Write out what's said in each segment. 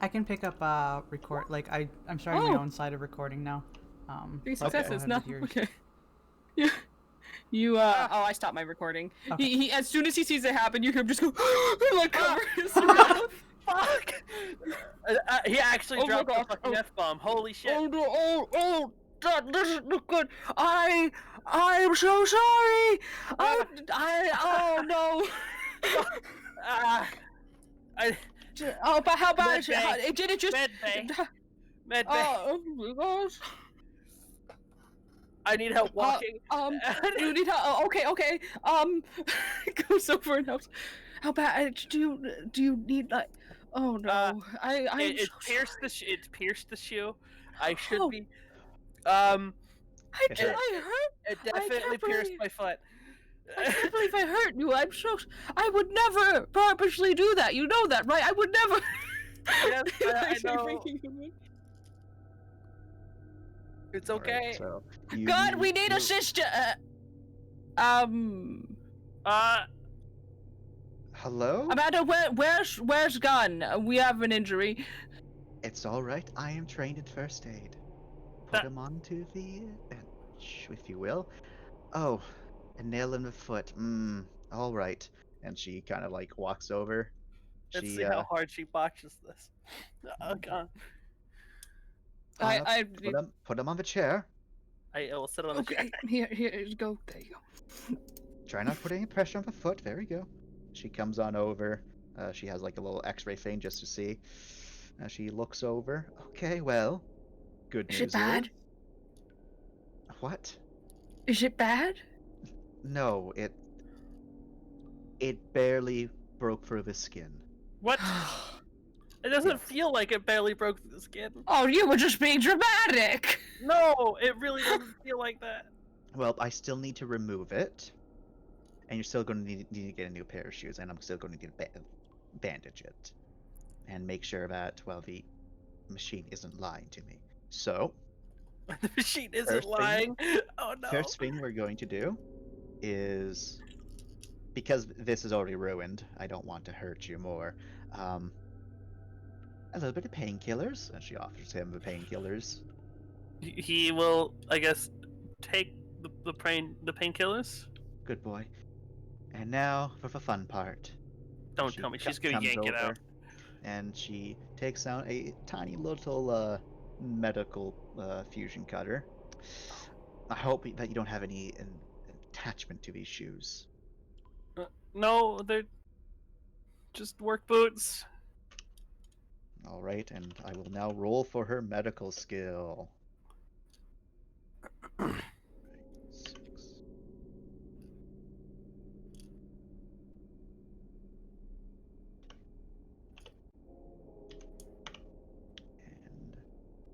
I can pick up record. Like I'm starting my Oh, own side of recording now. three But go successes. ahead No, with yours. okay. Yeah. You Ah, oh, I stopped my recording. Okay. He as soon as he sees it happen, you hear him just go like cover his ah, mouth. fuck! He actually Oh my dropped the gosh, fucking oh. F-bomb. Holy shit. Oh no! Oh, God, this is not good. I'm so sorry. Oh no. Ah, I, Oh, but how bad? med bay. Did it just? Med bay. Med bay. Oh my gosh. I need help walking. You need help? Oh, okay. Goes over and helps. How bad? Do you need like? Oh no. I'm It so pierced sorry. it pierced the shoe. I should Oh, be. It hurt. I hurt. It I definitely can't pierced believe. my foot. I can't believe I hurt you. I would never purposely do that. You know that, right? I would never. Yes, I Actually know. freaking me. It's All right, okay. so God, we need a sister. Uh, Hello? Amanda, where's Gun? We have an injury. It's all right. I am trained in first aid. Put That- him onto the bench, if you will. Oh, a nail in the foot. All right. And she kind of like walks over. let's She see how hard she botches this. Oh god. I put him on the chair. I will sit on the chair. okay. Here you go. There you go. Try not to put any pressure on the foot. There we go. She comes on over. She has like a little X-ray thing just to see. She looks over. Okay, well, good Is news it bad? is. What? Is it bad? No, it barely broke through the skin. What? It doesn't feel like it barely broke through the skin. Oh, you were just being dramatic. No, it really doesn't feel like that. Well, I still need to remove it, and you're still going to need to get a new pair of shoes, and I'm still going to need to bandage it, and make sure that, well, the machine isn't lying to me. So, The machine isn't First thing- lying. Oh no. first thing we're going to do is, because this is already ruined, I don't want to hurt you more. A little bit of painkillers, and she offers him the painkillers. He will, I guess, take the painkillers. Good boy. And now for the fun part. Don't She tell me she's gonna comes yank it out. over, and she takes out a tiny little medical fusion cutter. I hope that you don't have any attachment to these shoes. No, they're just work boots. All right, and I will now roll for her medical skill. 6.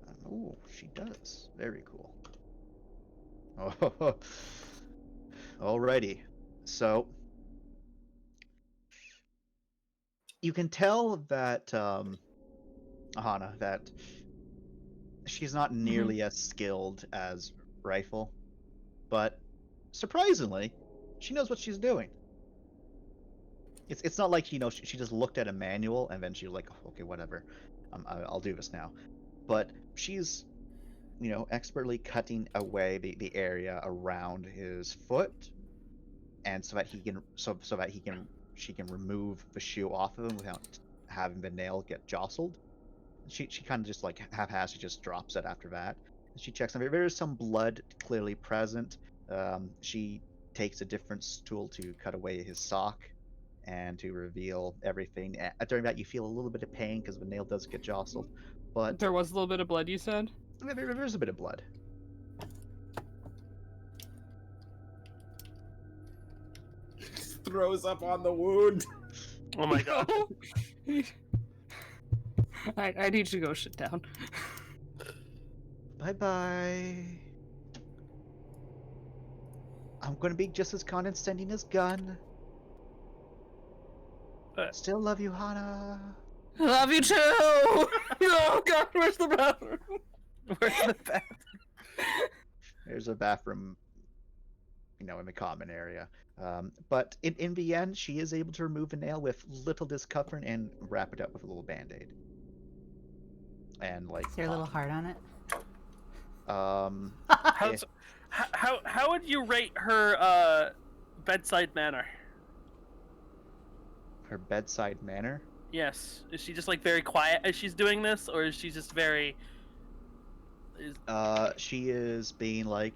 And oh, she does. Very cool. Oh, alrighty. So you can tell that Hana, that she's not nearly as skilled as Rifle, but surprisingly, she knows what she's doing. It's not like she just looked at a manual and then she was like, oh, okay, whatever, I'll do this now. But she's expertly cutting away the area around his foot, and so that she can remove the shoe off of him without having the nail get jostled. She kind of just like haphazardly just drops it after that. She checks on there is some blood clearly present. She takes a different tool to cut away his sock and to reveal everything. During that, you feel a little bit of pain because the nail does get jostled, but There was a little bit of blood, you said? there's a bit of blood. Throws up on the wound. Oh my god. I need to go sit down. Bye bye. I'm gonna be just as condescending as Gun. Still love you, Hana. Love you too. Oh God, where's the bathroom? Where's the bathroom? There's a bathroom, in the common area. But in the end, she is able to remove the nail with little discomfort and wrap it up with a little band-aid. and like Is there a little heart on it? How's, how would you rate her bedside manner? her bedside manner. Yes. Is she just like very quiet as she's doing this, or is she just very? She is being like,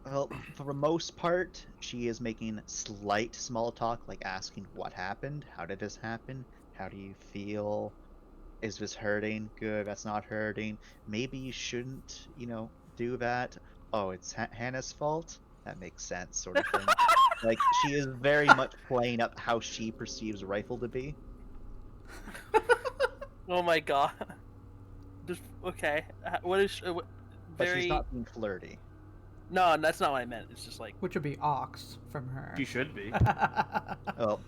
well, for the most part, she is making slight small talk, like asking what happened, how did this happen, how do you feel, is this hurting? Good, that's not hurting. Maybe you shouldn't, do that. Oh, it's Hannah's fault. That makes sense, sort of thing. Like she is very much playing up how she perceives Rifle to be. Oh my god. Just okay. What is But very? she's not being flirty. No, that's not what I meant. It's just like Which would be ox from her. You should be. Well,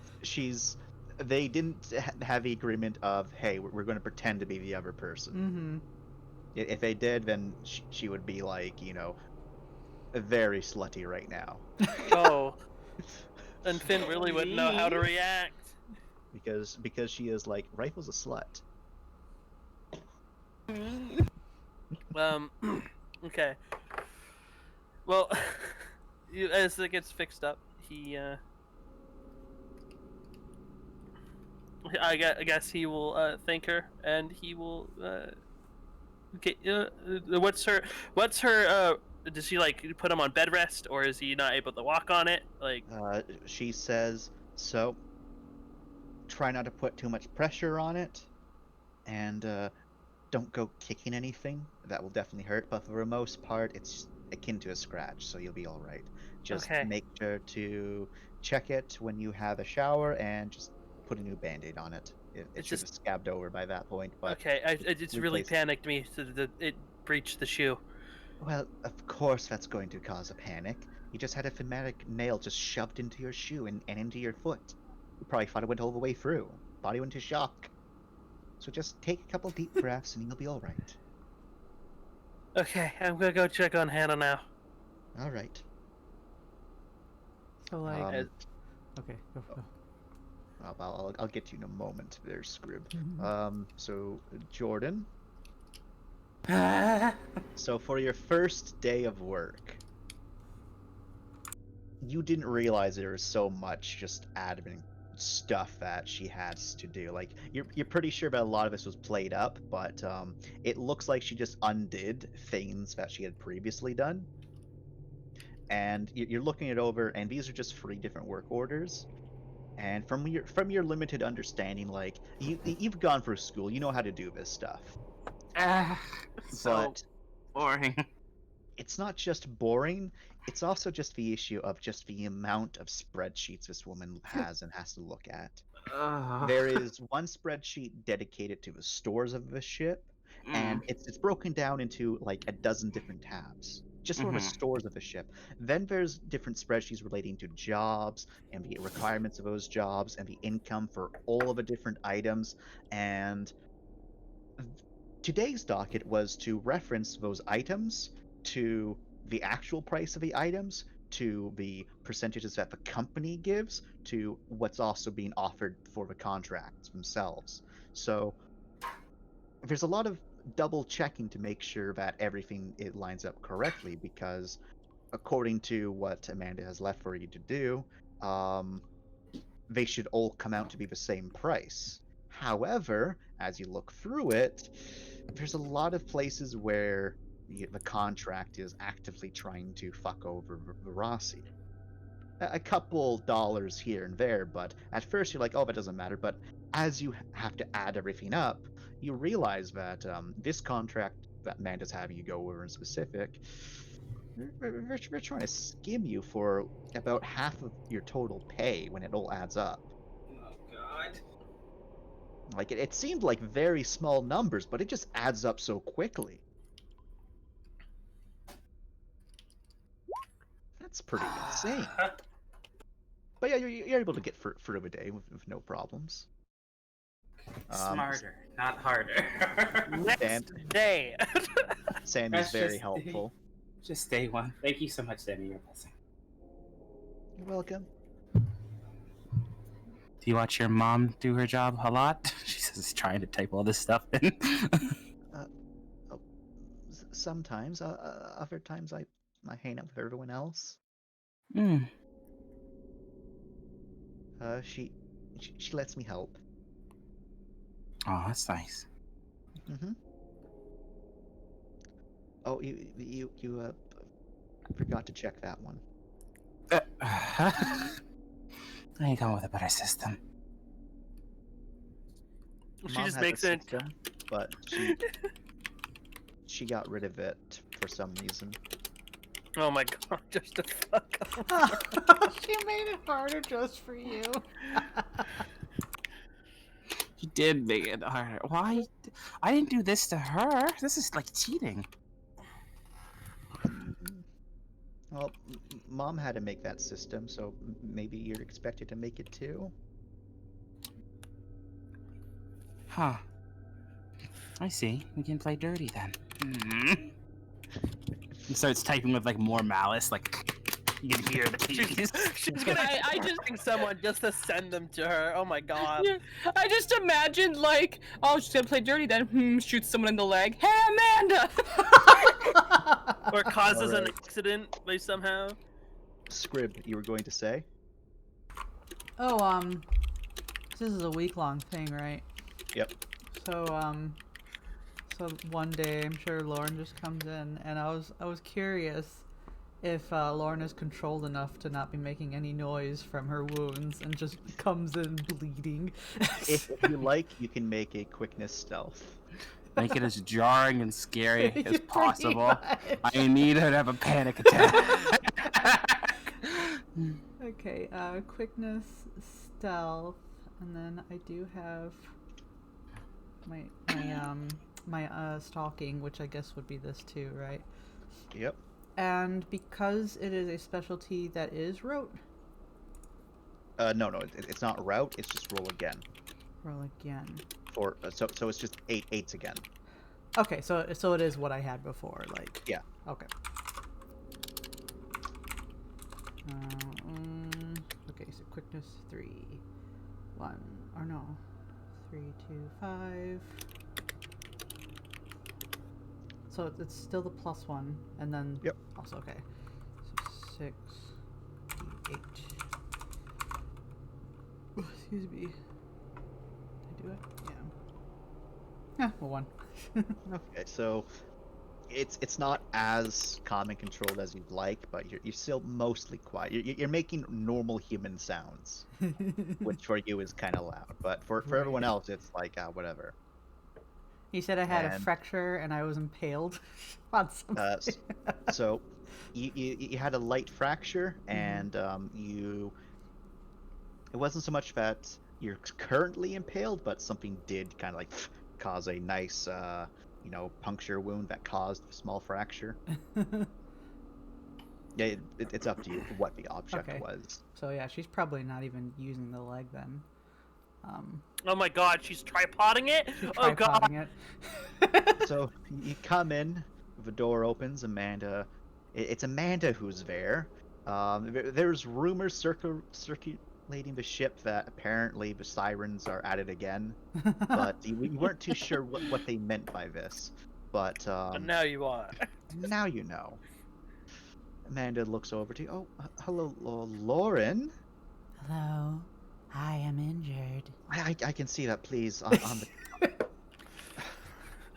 they didn't have the agreement of, hey, we're going to pretend to be the other person. If they did, then she would be like, very slutty right now. oh, and Finn really wouldn't know how to react. Because she is like, Rifle's a slut. Okay. Well, as it gets fixed up, I guess he will thank her, and he will get. What's her? Does she like put him on bed rest, or is he not able to walk on it? Like, She says, so try not to put too much pressure on it, and don't go kicking anything. That will definitely hurt, but for the most part, it's akin to a scratch, so you'll be all right. Just Okay. make sure to check it when you have a shower, and just put a new band-aid on it. It It's should just- have scabbed over by that point, but okay, it's really replace it. panicked me. So that it breached the shoe. well, of course that's going to cause a panic. You just had a pneumatic nail just shoved into your shoe and into your foot. You probably thought it went all the way through. Body went into shock. So just take a couple deep breaths and you'll be all right. Okay, I'm gonna go check on Hannah now. All right. So like, Um, okay, go. I'll get to you in a moment. There's Scrib. Mhm. So Jordan. So for your first day of work, you didn't realize there was so much just admin stuff that she has to do. Like you're pretty sure that a lot of this was played up, but it looks like she just undid things that she had previously done. And you're looking it over, and these are just 3 different work orders. And from your limited understanding, like you've gone through school, you know how to do this stuff. So But boring. it's not just boring, it's also just the issue of just the amount of spreadsheets this woman has and has to look at. There is one spreadsheet dedicated to the stores of the ship, and it's broken down into like a dozen different tabs just for the stores of the ship. Then there's different spreadsheets relating to jobs and the requirements of those jobs and the income for all of the different items. And today's docket was to reference those items to the actual price of the items, to the percentages that the company gives, to what's also being offered for the contracts themselves. So there's a lot of double checking to make sure that everything it lines up correctly, because according to what Amanda has left for you to do, they should all come out to be the same price. However, as you look through it, there's a lot of places where the contract is actively trying to fuck over Rossi. A couple dollars here and there, but at first you're like, oh, that doesn't matter. But as you have to add everything up, you realize that this contract that Amanda's having you go over in specific, they're trying to skim you for about half of your total pay when it all adds up. Oh god. Like it seemed like very small numbers, but it just adds up so quickly. That's pretty insane. But yeah, you're able to get through a day with no problems. Smarter, not harder. Next day. Sammy's That's very just- helpful. Just day one. Thank you so much, Sammy. You're blessing. You're welcome. Do you watch your mom do her job a lot? She's just trying to type all this stuff in. Sometimes, other times I hang out with everyone else. Hmm. She lets me help. Oh, that's nice. Mm-hmm. Oh, you forgot to check that one. I ain't come with a better system. She Mom just has makes a it. system, but she got rid of it for some reason. Oh my god, just to fuck up. She made it harder just for you. You did make it harder. Why? I didn't do this to her. This is like cheating. Well, Mom had to make that system, so maybe you're expected to make it too. Huh. I see. We can play dirty then. Hmm. He starts typing with like more malice, like you can hear the keys. She's gonna I just- just someone just to send them to her. Oh my god. Yeah, I just imagined like, oh, she's gonna play dirty then. Shoots someone in the leg. Hey, Amanda! Or causes an Alright. accident by somehow. Scrib, you were going to say? Oh, this is a week-long thing, right? Yep. So, so one day, I'm sure Lauren just comes in, and I was curious if Lauren is controlled enough to not be making any noise from her wounds and just comes in bleeding. If you like, you can make a quickness stealth. Make it as jarring and scary as Pretty possible. much. I need her to have a panic attack. Okay, quickness, stealth, and then I do have my stalking, which I guess would be this too, right? Yep. And because it is a specialty that is rote, No, it's not route. It's just roll again. roll again. For so it's just 8 8s again. Okay, so it is what I had before, like. Yeah. Okay. Okay, so quickness 3, 1, or no, 3, 2, 5. So it's still the +1, and then Yep. also okay. So 6, 8. Oh, excuse me. Did I do it? Yeah. Yeah, well, 1. Okay, so it's not as calm and controlled as you'd like, but you're still mostly quiet. You're making normal human sounds, which for you is kind of loud, but for everyone Right. else, it's like whatever. He said I had a And- fracture and I was impaled on something. So you had a light fracture, and it wasn't so much that you're currently impaled, but something did kind of like cause a nice puncture wound that caused a small fracture. Yeah, it's up to you what the object Okay. was. So yeah, she's probably not even using the leg then. Oh my god, she's tripoding it? She's Oh god. tripoding it. So you come in, the door opens. Amanda, it's Amanda who's there. There's rumors circulating the ship that apparently the sirens are at it again, but we weren't too sure what they meant by this. But But now you are. now you know. Amanda looks over to you. Oh, hello, Lauren. Hello, I am injured. I can see that. Please, on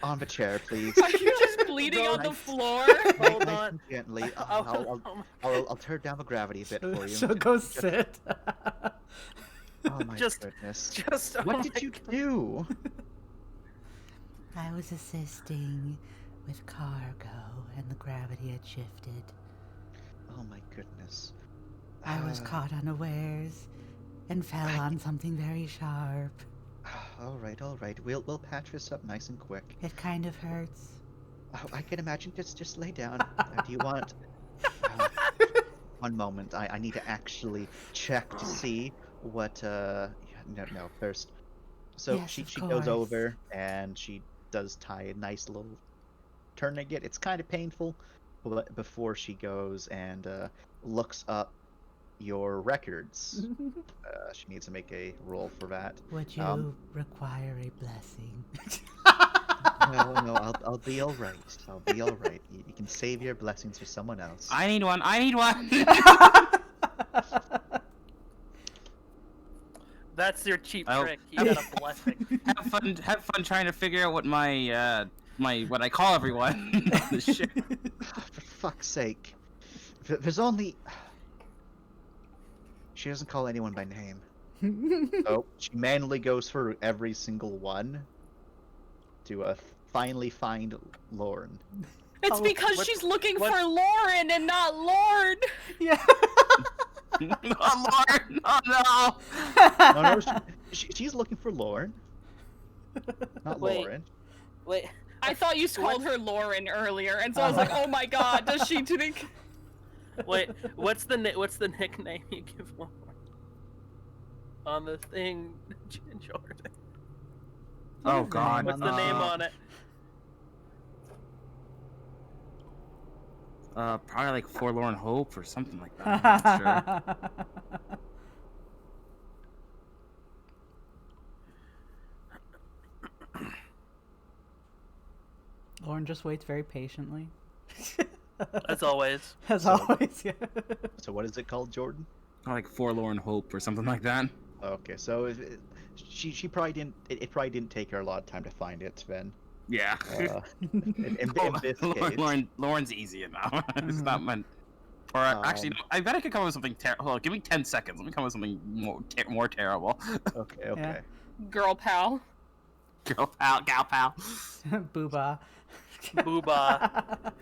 on the chair, please. Are you just bleeding on the Nice. floor? Hold Nice on. and gently. Oh, I'll turn down the gravity a bit for you. So go sit. Oh my Just- goodness. Just What oh did my you God. do? I was assisting with cargo, and the gravity had shifted. Oh my goodness. I was caught unawares and fell on something very sharp. All right. We'll patch this up nice and quick. It kind of hurts. Oh, I can imagine. Just lay down. Do you want? One moment. I need to actually check to see what. No. First. So Yes, she of goes course. over and she does tie a nice little tourniquet. It's kind of painful, but before she goes and looks up your records. She needs to make a roll for that. Would you require a blessing? No, I'll be all right. I'll be all right. You can save your blessings for someone else. I need one. I need one. That's your cheap Oh. trick. You got a blessing. Have fun trying to figure out what my what I call everyone on the ship. For fuck's sake. There's only... She doesn't call anyone by name. So she manually goes through every single one to finally find Lauren. It's Oh, because she's looking for Lauren and not Lord. Yeah. Oh Lord! Oh no! No, she's looking for Lauren. Not Wait. Lauren. Wait. I thought you called her Lauren earlier, and so I was like, oh my god, does she think? Wait. What's the nickname you give Lauren on the thing, Jordan? Oh What's the God! name What's the name on it? Probably like Forlorn Hope or something like that. I'm not sure. Lauren just waits very patiently. As always. As So- always, yeah. So what is it called, Jordan? Probably like Forlorn Hope or something like that. Okay, so she probably didn't. It probably didn't take her a lot of time to find it then. Yeah. In this case, Lauren's easy enough. It's not meant. Or actually, no, I bet I could come up with something terrible. Hold on, give me 10 seconds. Let me come up with something more terrible. Okay. Girl pal. Girl pal, gal pal. Booba. Booba.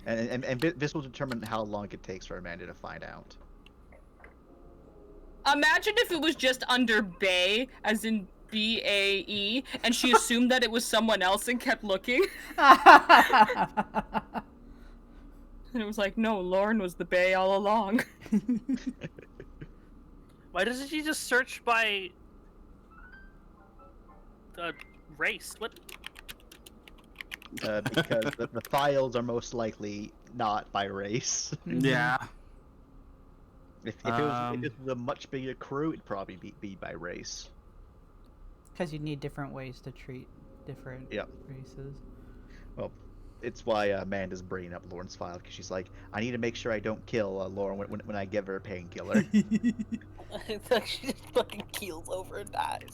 And this will determine how long it takes for Amanda to find out. Imagine if it was just under Bae, as in B-A-E, and she assumed that it was someone else and kept looking. And it was like, no, Lauren was the Bae all along. Why doesn't she just search by race? What? Because the files are most likely not by race. Yeah. If it was a much bigger crew, it'd probably be by race. Because you need different ways to treat different Yep. races. Well, it's why Amanda's bringing up Lauren's file, because she's like, I need to make sure I don't kill Lauren when I give her a painkiller. It's like she just fucking keels over and dies.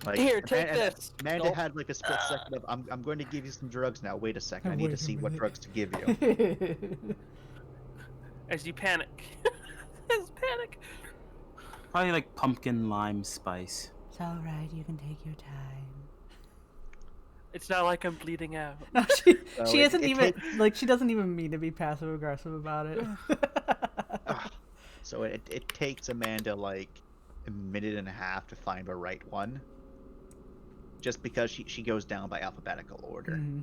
Like, Here, take Amanda, this. Amanda Nope. had like a split second of, I'm going to give you some drugs now. Wait a second, I need Wait to a see what minute. drugs to give you. As you panic. As panic. Probably like pumpkin lime spice. It's alright, you can take your time. It's not like I'm bleeding out. No, she So she it- isn't it even like she doesn't even mean to be passive aggressive about it. So it takes Amanda like a minute and a half to find the right one. Just because she goes down by alphabetical order. Mhm.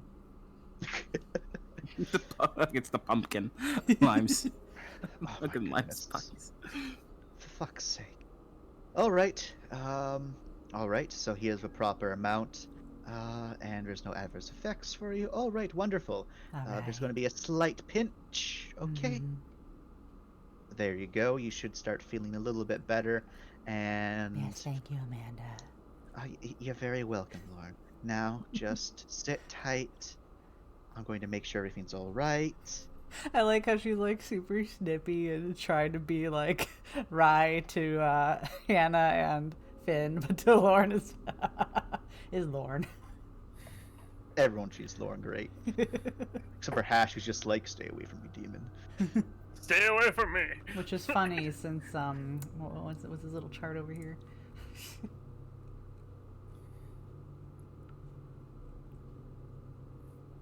It's the pumpkin limes. Oh my Pumpkin lime goodness. spice. For fuck's sake. Alright. Alright, so here's the proper amount. And there's no adverse effects for you. Alright, wonderful. There's Alright. going to be a slight pinch. Okay. Mhm. There you go. You should start feeling a little bit better. And Yes, thank you, Amanda. you're very welcome, Lauren. Now, just sit tight. I'm going to make sure everything's alright. I like how she's like super snippy and trying to be like Rye to Hannah and Finn, but to Lauren is Lauren. Everyone treats Lauren great. Except for Hash, who's just like, stay away from me, demon. Stay away from me. Which is funny since what's his little chart over here?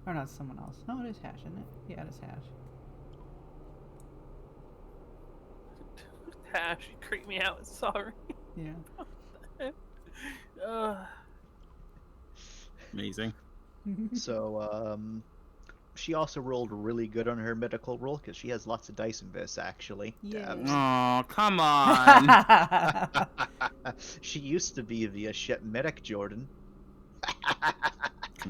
Or not someone else. No, it is Hash, isn't it? Yeah, it is Hash. Hash, you creep me out. Sorry. Yeah. Amazing. So, she also rolled really good on her medical roll, because she has lots of dice in this, actually. Yeah. Oh, come on. She used to be the ship medic, Jordan.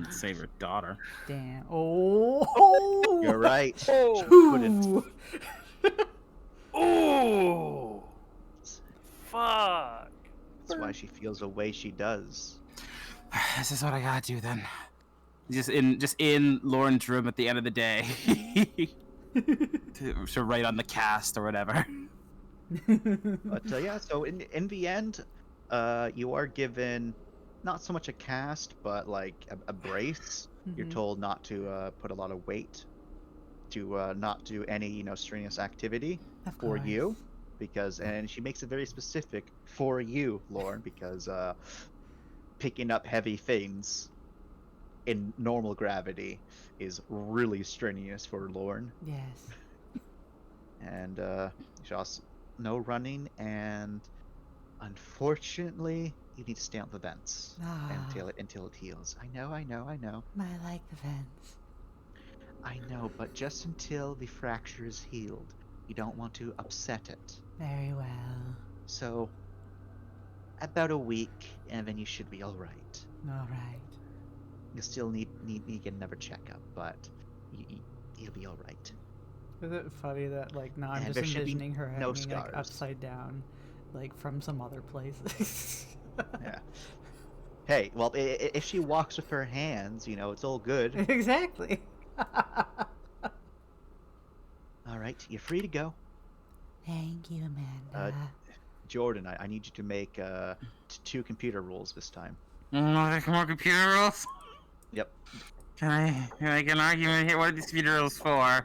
And save her daughter. Damn. Oh. You're right. Oh, Ooh. Oh, fuck. That's why she feels the way she does. This is what I gotta do then. Just in Lauren's room at the end of the day. to write on the cast or whatever. But yeah, so in the end, you are given not so much a cast, but like a brace. You're Mhm. told not to put a lot of weight, to not do any strenuous activity Of for you, course. because and she makes it very specific for you, Lauren, because picking up heavy things in normal gravity is really strenuous for Lauren. Yes. And just no running, and unfortunately you need to stay on the vents until it heals. I know. I like the vents. I know, but just until the fracture is healed, you don't want to upset it. Very well. So about a week, and then you should be all right. All right. You still need to get another checkup, but you'll be all right. Is it funny that like now I'm And just there should be envisioning her no hanging like scars. upside down, like from some other place. Yeah. Hey, well, if she walks with her hands, it's all good. Exactly. All right, you're free to go. Thank you, Amanda. Jordan, I need you to make 2 computer rules this time. More computer rules? Yep. Can I make an argument here? What are these computer rules for?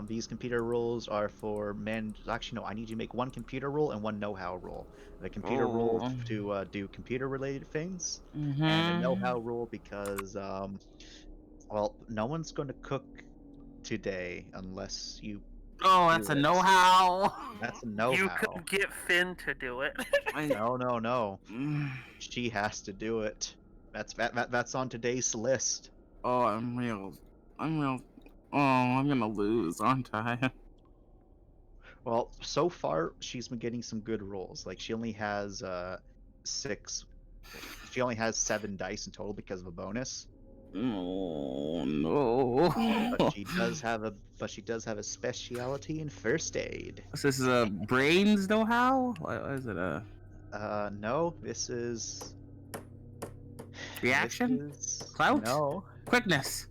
These computer rules are for men. Actually, no. I need you to make 1 computer rule and 1 know-how rule. The computer rule Oh. to do computer-related things, Mm-hmm. and a know-how rule because, well, no one's going to cook today unless you. Oh, that's a do it. know-how. That's a know-how. You could get Finn to do it. No. Mm. She has to do it. That's on today's list. Oh, I'm real. Oh, I'm gonna lose, aren't I? Well, so far she's been getting some good rolls. Like she only has 6. She only has 7 dice in total because of a bonus. Oh no. But she does have a specialty in first aid. So this is a brains know-how? What is it? A No, this is reaction? This is... Clout? No, Quickness?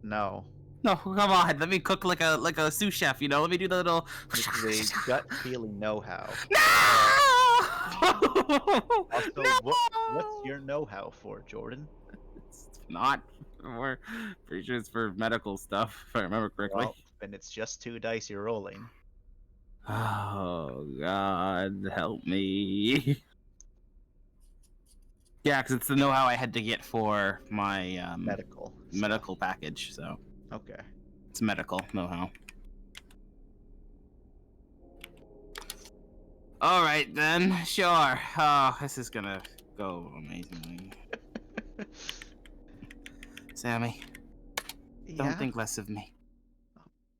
no. No, come on. Let me cook like a sous chef. Let me do the little. This is a gut feeling know-how. No! Also, No! what's your know-how for, Jordan? It's not. We're pretty sure it's for medical stuff, if I remember correctly. Well, then it's just 2 dice you're rolling. Oh God, help me! Yeah, because it's the know-how I had to get for my Medical. stuff. medical package, so Okay. it's medical know-how. All right then, sure. Oh, this is gonna go amazingly. Sammy, don't think less of me.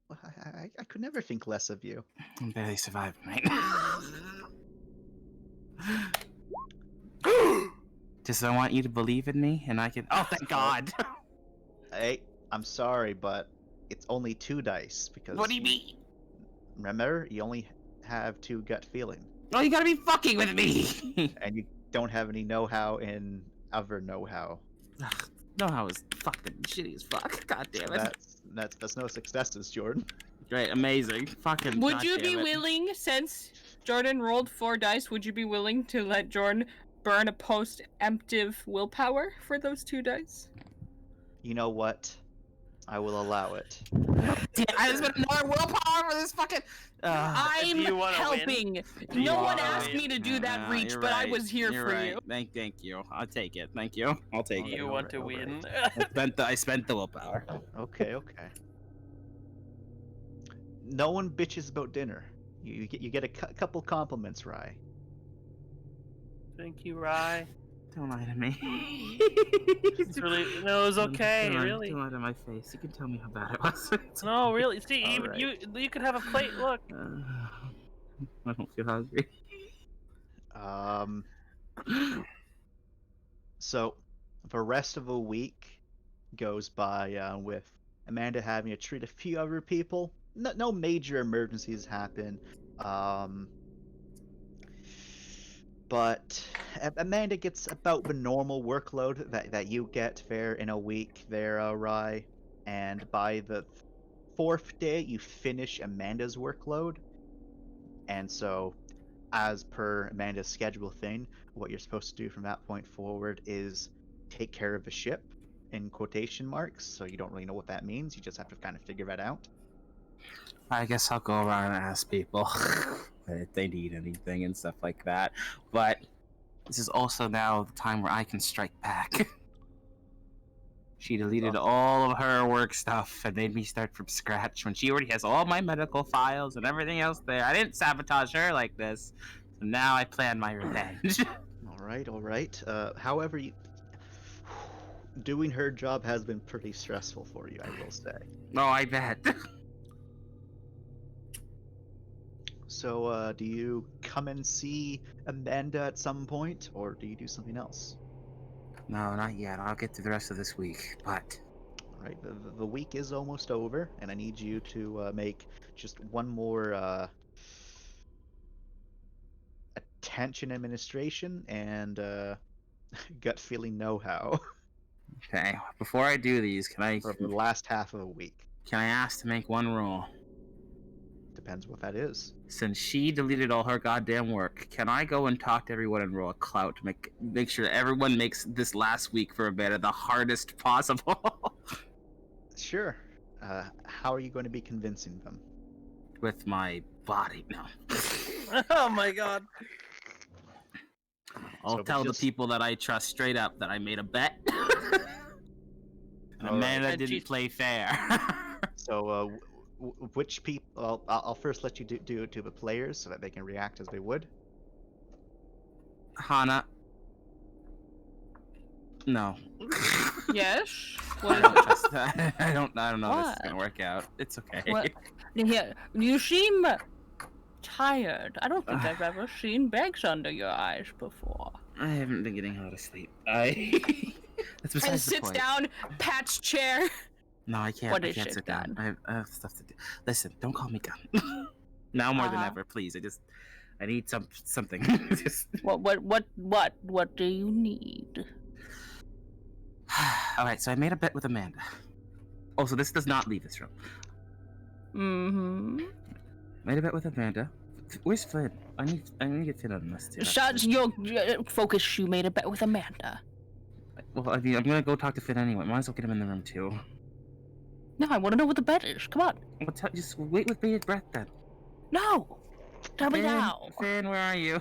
Well, I could never think less of you. I'm barely surviving right Just I want you to believe in me, and I can. Oh, thank God! Hey, I'm sorry, but it's only 2 dice because. What do you mean? Remember, you only have 2 gut feeling, Oh, you gotta be fucking with me! and you don't have any know-how in other know-how. Ugh, know-how is fucking shitty as fuck. God damn it! That's no successes, Jordan. Great, amazing. Fucking. would God you damn be it. willing, since Jordan rolled 4 dice, would you be willing to let Jordan burn a post-emptive willpower for those 2 dice? You know what? I will allow it. Damn, I just spent another willpower for this fucking. I'm you wanna win? helping. Do you No one wanna asked win? me to do that reach, you're but I right, was here you're for right. you. Thank you. I'll take it. Thank you. I'll take Do it. you want to win? I spent the willpower. Okay. No one bitches about dinner. You get a couple compliments, Rye. Thank you, Rye. Don't lie to me. It's really no, it was okay. Don't Really. lie to my face. You can tell me how bad it was. It's No, really. See, All even right. you could have a plate. Look. I don't feel hungry. So, the rest of the week goes by with Amanda having to treat a few other people. No major emergencies happen. But Amanda gets about the normal workload that you get there in a week there, Rye. And by the 4th day, you finish Amanda's workload. And so, as per Amanda's schedule thing, what you're supposed to do from that point forward is take care of the ship, in quotation marks. So you don't really know what that means. You just have to kind of figure that out. I guess I'll go around and ask people if they need anything and stuff like that. But this is also now the time where I can strike back. She deleted all of her work stuff and made me start from scratch when she already has all my medical files and everything else there. I didn't sabotage her like this. So now I plan my revenge. All right. However, doing her job has been pretty stressful for you, I will say. Oh, I bet. So, do you come and see Amanda at some point, or do you do something else? No, not yet. I'll get through the rest of this week, but... Alright, the week is almost over, and I need you to make just one more attention administration and gut feeling know-how Okay, before I do these, for the last half of the week. can I ask to make one rule? Depends what that is. Since she deleted all her goddamn work, can I go and talk to everyone and roll a clout to make sure everyone makes this last week for Amanda the hardest possible? Sure. How are you going to be convincing them? With my body, no. Oh my god. I'll So tell just- the people that I trust straight up that I made a bet. And All right. Amanda And didn't she's- play fair. So, which people? I'll first let you do it to the players so that they can react as they would. Hana. No. Yes. I What is don't it? trust that. I don't know if this is What? gonna work out. It's okay. What? Yeah, you seem tired. I don't think I've ever seen bags under your eyes before. I haven't been getting a lot of sleep. That's And besides the sits point. down, pats chair. No, I can't. What I is can't it, sit down. Gun? I have stuff to do. Listen, don't call me Gun. Now more than Uh-huh. ever, please. I need something. Just... What do you need? All right. So I made a bet with Amanda. Also, this does not leave this room. Mm-hmm. Made a bet with Amanda. Where's Flynn? I need to get Flynn on this too. Shut your focus. You made a bet with Amanda. Well, I mean, I'm gonna go talk to Finn anyway. Might as well get him in the room too. No, I want to know what the bet is. Come on. Well, just wait with bated breath then. No. Tell me Finn, now. Finn, where are you?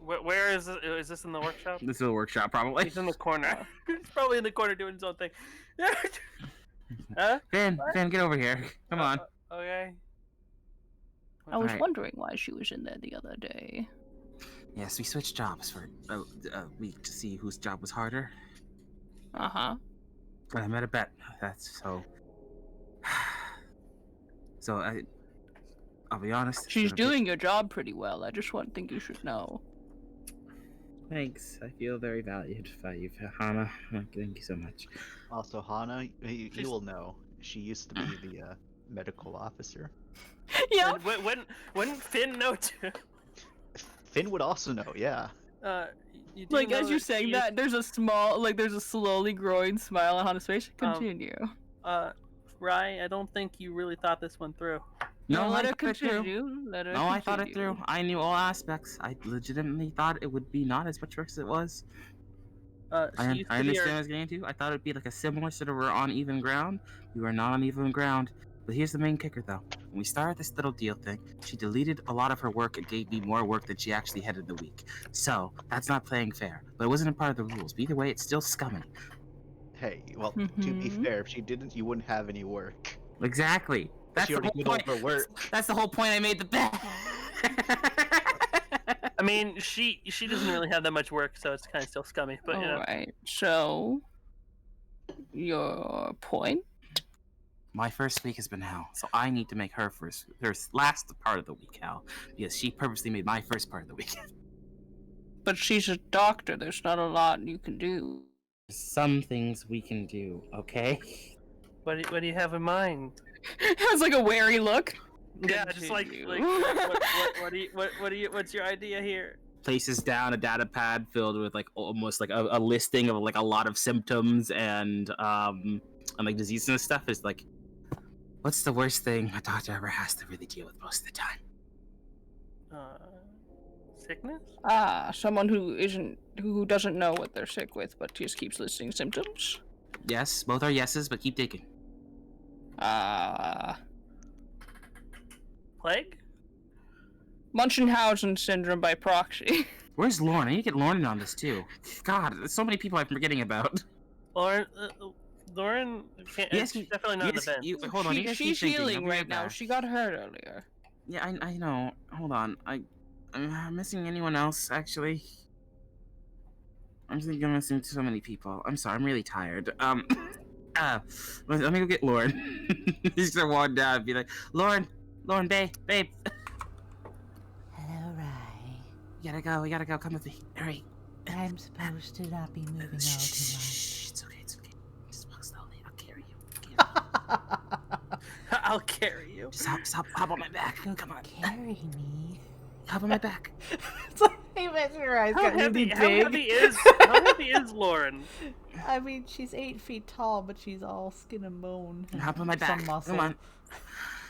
Where is this? Is this in the workshop? This is a workshop, probably. He's in the corner. He's probably in the corner doing his own thing. Huh? Finn, get over here. Come on. Okay. I was Alright. wondering why she was in there the other day. Yes, we switched jobs for a week to see whose job was harder. Uh-huh. And I made a bet. That's so. So I'll be honest. it's She's been a bit- doing your job pretty well. I just think you should know. Thanks. I feel very valued by you, Hana. Thank you so much. Also, Hana, you She's- will know. She used to be the medical officer. Yeah. Wouldn't Finn know too? Finn would also know, yeah. You do Like know as you're that saying she that, there's a slowly growing smile on Hana's face. Continue. Rye, I don't think you really thought this one through. No, let I her thought it through. continue. Let her No, I thought it continue. through. I knew all aspects. I legitimately thought it would be not as much work as it was. She I used to understand be what I our, was getting to. I thought it'd be like a similar sort of we're on even ground. We were not on even ground. But here's the main kicker though. When we started this little deal thing, she deleted a lot of her work and gave me more work than she actually had in the week. So, that's not playing fair. But it wasn't a part of the rules. But either way, it's still scummy. Hey, well, to be Mhm. fair, if she didn't, you wouldn't have any work. Exactly. That's She the already whole did point. all her work. That's the whole point I made the bet. I mean, she doesn't really have that much work, so it's kind of still scummy. But you know, Alright, so your point? My first week has been hell, so I need to make her last part of the week hell because she purposely made my first part of the week. But she's a doctor. There's not a lot you can do. Some things we can do, okay? What do you have in mind? Has like a wary look. Yeah, just like Continue. what's your idea here? Places down a data pad filled with like almost like a listing of like a lot of symptoms and like diseases and stuff. Is like, what's the worst thing a doctor ever has to really deal with most of the time? Sickness? Someone who doesn't know what they're sick with, but just keeps listing symptoms. Yes, both are yeses, but keep digging. Plague? Munchausen syndrome by proxy. Where's Lauren? I need to get Lauren in on this too. God, there's so many people I'm forgetting about. Lauren can't. Yes, She's definitely not in the vent. Hold on, you guys keep She's thinking. healing I'll be right now. back. She got hurt earlier. Yeah, I know. Hold on. I'm missing anyone else, actually? I'm thinking I'm missing so many people. I'm sorry, I'm really tired. Let me go get Lauren. He's gonna walk down and be like, Lauren, babe. Hello, Rye. We gotta go, come with me. Hurry. I'm supposed to not be moving all too much. Shh, it's okay. Just walk slowly, I'll carry you. I'll carry you. Just hop on my back. Come on. Carry me. Hop on my back. It's like, imagine her eyes got really big. How heavy is Lauren? I mean, she's 8 feet tall, but she's all skin and bone. and Hop on my some back. muscle. Come on.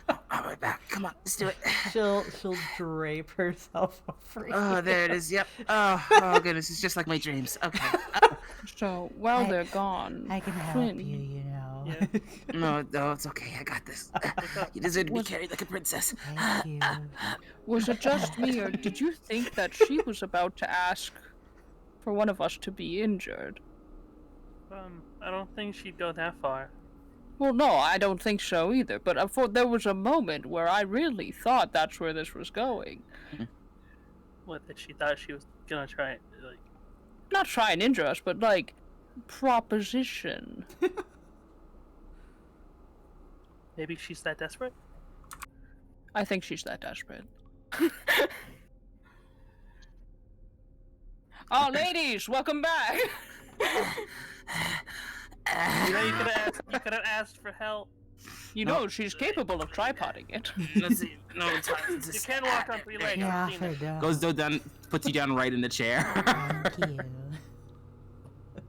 Hop on my back. Come on, let's do it. She'll drape herself over Oh, you. there it is. Yep. Oh goodness, it's just like my dreams. Okay. So while I- they're gone, I can help Quinn, you, you know. Yeah. No, it's okay. I got this. You deserve to be carried like a princess. Thank you. was it just me, or did you think that she was about to ask for one of us to be injured? I don't think she'd go that far. Well, no, I don't think so either. But there was a moment where I really thought that's where this was going. What, that she thought she was gonna try it, like... Not try and injure us, but like proposition. Maybe she's that desperate? I think she's that desperate. Oh, ladies, welcome back. You know, you could have asked for help. You know she's capable of tripoding it. Let's see. No, it's fine. You can walk on 3 legs. She I've seen offered it. up. Goes down, puts you down right in the chair. Thank you.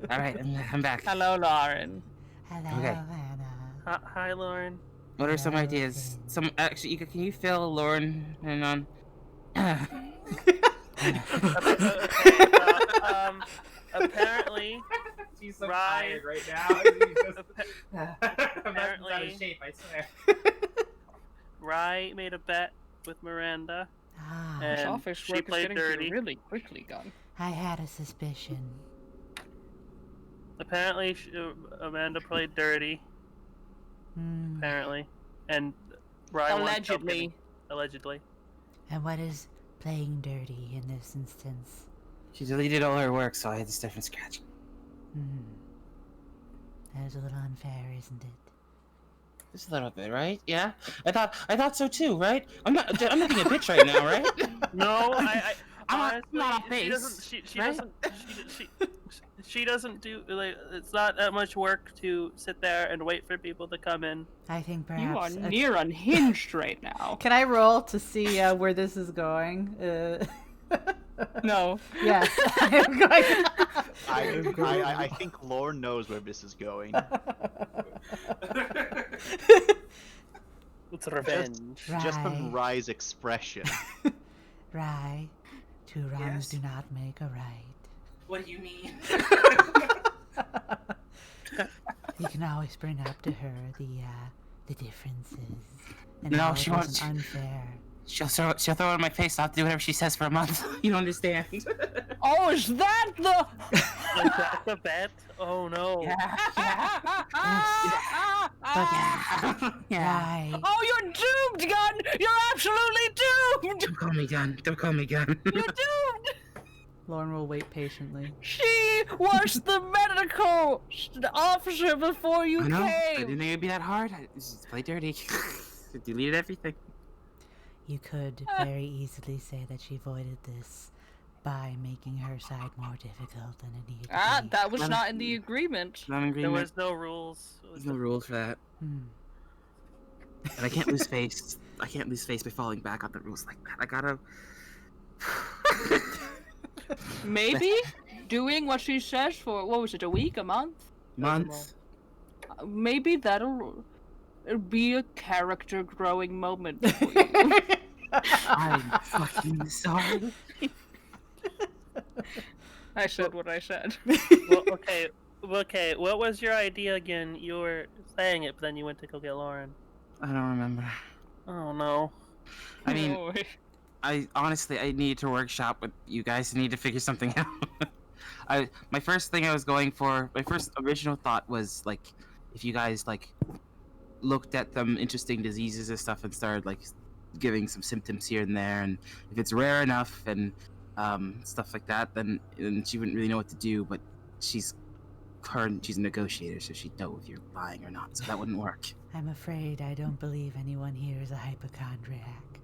All right, I'm back. Hello, Lauren. Hello, Okay. Hannah. Hi, Lauren. What are some Hello, ideas? Finn. Actually, can you fill Lauren in on? Apparently, She's so tired right now. Apparently- out of shape, I swear. Rye made a bet with Miranda, Ah, and This office she work is played getting dirty. really quickly done. I had a suspicion. Apparently, Amanda played dirty. Hmm. Apparently, and Rye wants help Allegedly. getting- allegedly. And what is playing dirty in this instance? She deleted all her work, so I had to start from scratch. Hmm. That is a little unfair, isn't it? Just a little bit, right? Yeah. I thought so too, right? I'm not being a bitch right now, right? No, I'm not honestly, a she face, doesn't. She right? doesn't. She doesn't do like. It's not that much work to sit there and wait for people to come in. I think You are perhaps. near unhinged right now. Can I roll to see where this is going? No. Yes, I am going. I think Lauren knows where this is going. It's revenge. Just from Right. Rye's expression. Rye, two wrongs Yes? do not make a right. What do you mean? You can always bring up to her the differences. And No, how she it won't. wasn't unfair. She'll throw it in my face. I'll have to do whatever she says for a month. You don't understand. Oh, is that the? Is that the bet? Oh no. Yeah. Rye, Oh, you're doomed, Gun! You're absolutely doomed! Don't call me gun. Don't call me gun. You're doomed! Lauren will wait patiently. She was the medical officer before you I know. I came! didn't think it'd be that hard. I just play dirty. Deleted everything. You could very easily say that she voided this by making her side more difficult than it needed to Ah, be. that was not in the agreement. Not an There agreement. was no rules. It was There's no rules for that. Hmm. And I can't lose face. I can't lose face by falling back on the rules like that. I gotta. Maybe doing what she says for, what was it, a week, a month? Months. Maybe that'll be a character growing moment for you. I'm fucking sorry. I said what I said. Well, okay. What was your idea again? You were saying it, but then you went to go get Lauren. I don't remember. Oh no. I mean, No. I honestly I need to workshop with you guys. I need to figure something out. My first thing I was going for, my first original thought was like, if you guys like looked at some interesting diseases and stuff and started like giving some symptoms here and there, and if it's rare enough and stuff like that, then she wouldn't really know what to do. But she's a negotiator, so she'd know if you're lying or not. So that wouldn't work. I'm afraid I don't believe anyone here is a hypochondriac.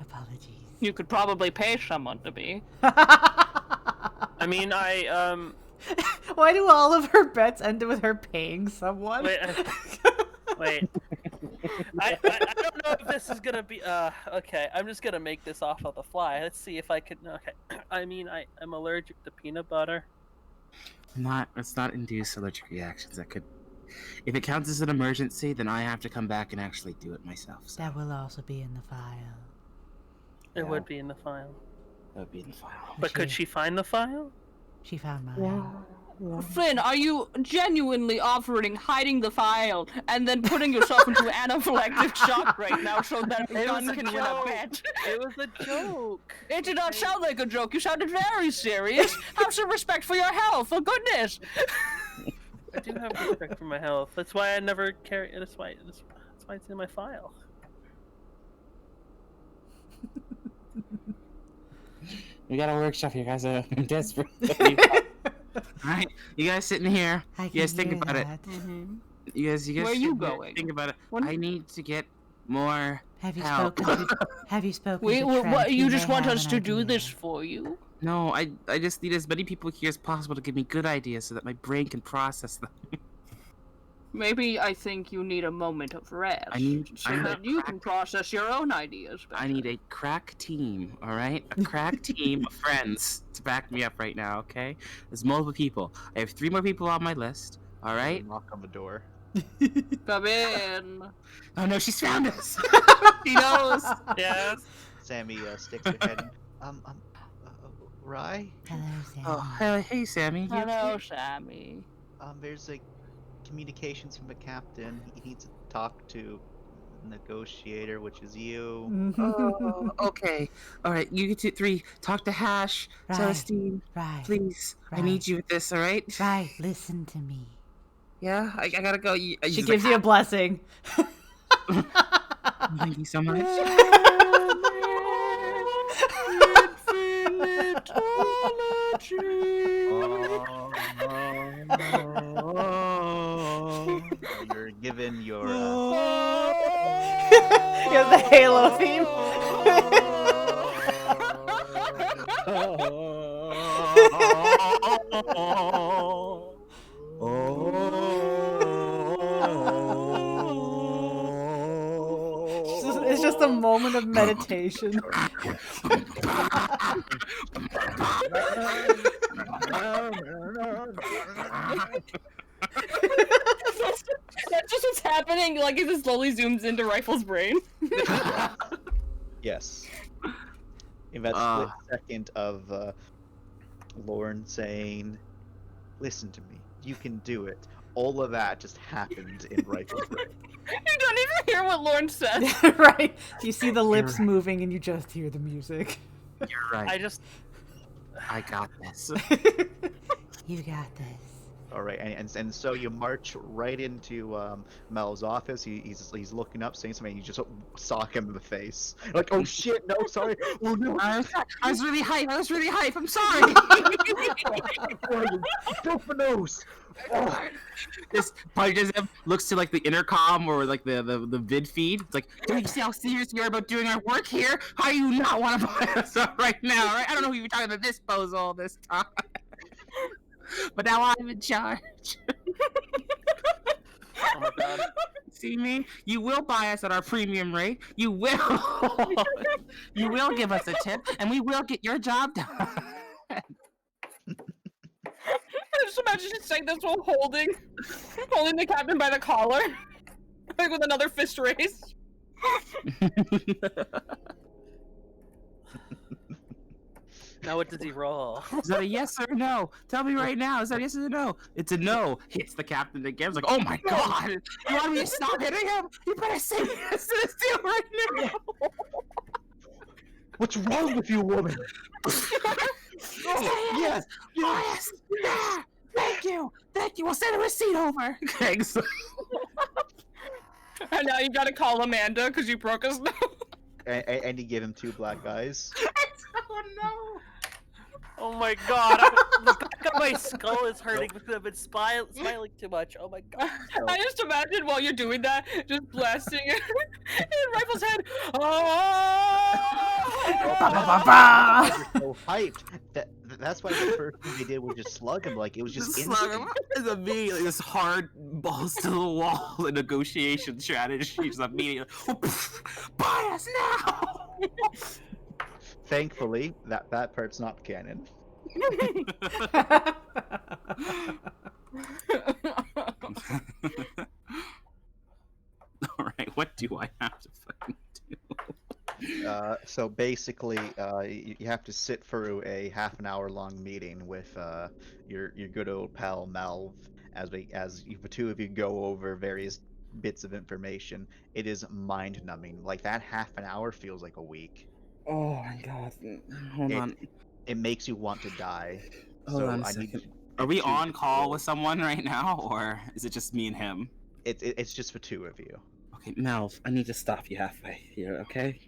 Apologies. You could probably pay someone to be. I mean, Why do all of her bets end with her paying someone? wait. Wait. I don't know if this is gonna be okay. I'm just gonna make this off of the fly. Let's see if I can. Okay. I mean, I'm allergic to peanut butter. Let's not induce allergic reactions. That could, if it counts as an emergency, then I have to come back and actually do it myself. So That will also be in the file. It Yeah. would be in the file. that would be in the file. But could she find the file? She found mine. Flynn, are you genuinely offering hiding the file and then putting yourself into anaphylactic shock right now so that the It was gun a can win a joke. bet? It was a joke. It did not sound like a joke. You sounded very serious. Have some respect for your health, for goodness. I do have respect for my health. That's why I never carry. That's why it's in my file. We got a workshop here, guys. I'm desperate. Alright, you guys sitting here. I You can guys think hear about it. that. You guys Where are you sit here, going? Think about it. What- I need to get more. Have you Help. spoken? Have you spoken? Wait, to what? Trent? He You may just want have us an to do idea. this for you? No, I just need as many people here as possible to give me good ideas so that my brain can process them. Maybe I think you need a moment of rest. I need that you can process your own ideas. I need a crack team, alright? A crack team of friends to back me up right now, okay? There's multiple people. I have 3 more people on my list, alright? Knock on the door. Come in. Oh no, she's found us! She knows! Yes. Sammy sticks her head in. Rye? Hello, Sam. Oh, hey Sammy. You Hello, okay? Sammy. There's a communications from the captain. He needs to talk to negotiator, which is you. Oh, okay. Alright, you get to 3. Talk to Hash, Right. Celestine, Right. please. I Right. need you with this, alright? Right. Listen to me. Yeah, I gotta go. She gives you a blessing. Thank you so much. You're given your. He has the Halo theme. It's just a moment of meditation. That's just what's happening. Like, it just slowly zooms into Rifle's brain. Yes. In that split second of Lauren saying, "Listen to me, you can do it." All of that just happened in Rifle's brain. You don't even hear what Lauren said. Right. You see the lips right. moving and you just hear the music. You're right. I just. I got this. You got this. All right, and so you march right into Mel's office. He's looking up, saying something. And you just sock him in the face. Like, oh shit, no, sorry, oh no. I was really hype. I'm sorry. Go for nose. Oh. This punches him, looks to like the intercom or like the vid feed. It's like, do you see how serious you are about doing our work here? How do you not want to buy us up right now, right? I don't know who you're talking about this pose all this time. But now I'm in charge. Oh my god. See me? You will buy us at our premium rate. You will. You will give us a tip, and we will get your job done. I just imagine just saying this while holding the captain by the collar, like with another fist raised. Now what does he roll? Is that a yes or a no? Tell me right now. Is that a yes or a no? It's a no. Hits the captain again. It's like, oh my god! You want me to stop hitting him? You better say yes to this deal right now. What's wrong with you, woman? Oh, yes. Yes. Yeah. Thank you. We'll send a receipt over. Thanks. And now you gotta call Amanda because you broke us. And you give him 2 black eyes. Oh no. Oh my god, the back of my skull is hurting because I've been smiling too much. Oh my god. I just imagine while you're doing that, just blasting in Rifle's head. Oh! You're so hyped. That's why the first thing they did was just slug him. Like, it was just slug him. instant. It's immediately this hard balls to the wall negotiation strategy. Just immediately, buy us now. Thankfully, that part's not canon. All right, what do I have to fucking do? So basically, you have to sit through a half an hour long meeting with your good old pal Melv, as the 2 of you go over various bits of information. It is mind numbing. Like, that half an hour feels like a week. Oh my god. Hold on. It makes you want to die. Hold on a second. Are we on call with someone right now, or is it just me and him? It's just for 2 of you. Okay, Melv, I need to stop you halfway here, okay?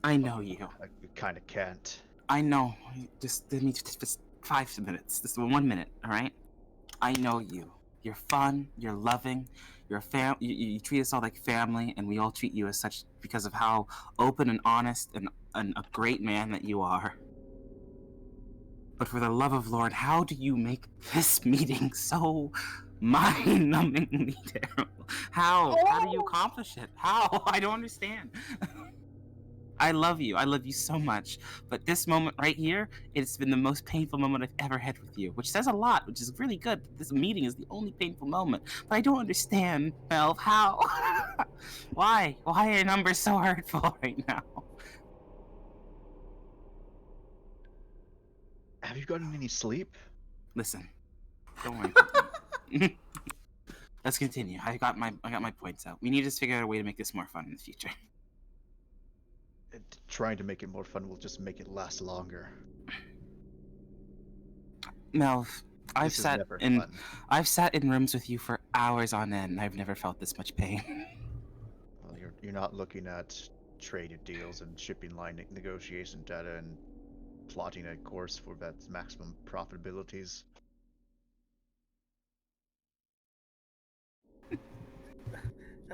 I know you. I kind of can't. I know. Just 5 minutes. Just 1 minute, all right? I know you. You're fun. You're loving. You're you treat us all like family, and we all treat you as such because of how open and honest and a great man that you are. But for the love of Lord, how do you make this meeting so mind-numbingly terrible? How? How do you accomplish it? How? I don't understand. I love you. I love you so much. But this moment right here, it's been the most painful moment I've ever had with you, which says a lot, which is really good. This meeting is the only painful moment. But I don't understand, Melv, how? Why? Why are your numbers so hurtful right now? Have you gotten any sleep? Listen, don't worry. Let's continue. I got my points out. We need to just figure out a way to make this more fun in the future. Trying to make it more fun will just make it last longer. Melv, I've This is sat never in fun. I've sat in rooms with you for hours on end. I've never felt this much pain. Well, you're not looking at traded deals and shipping line negotiation data and plotting a course for that maximum profitabilities.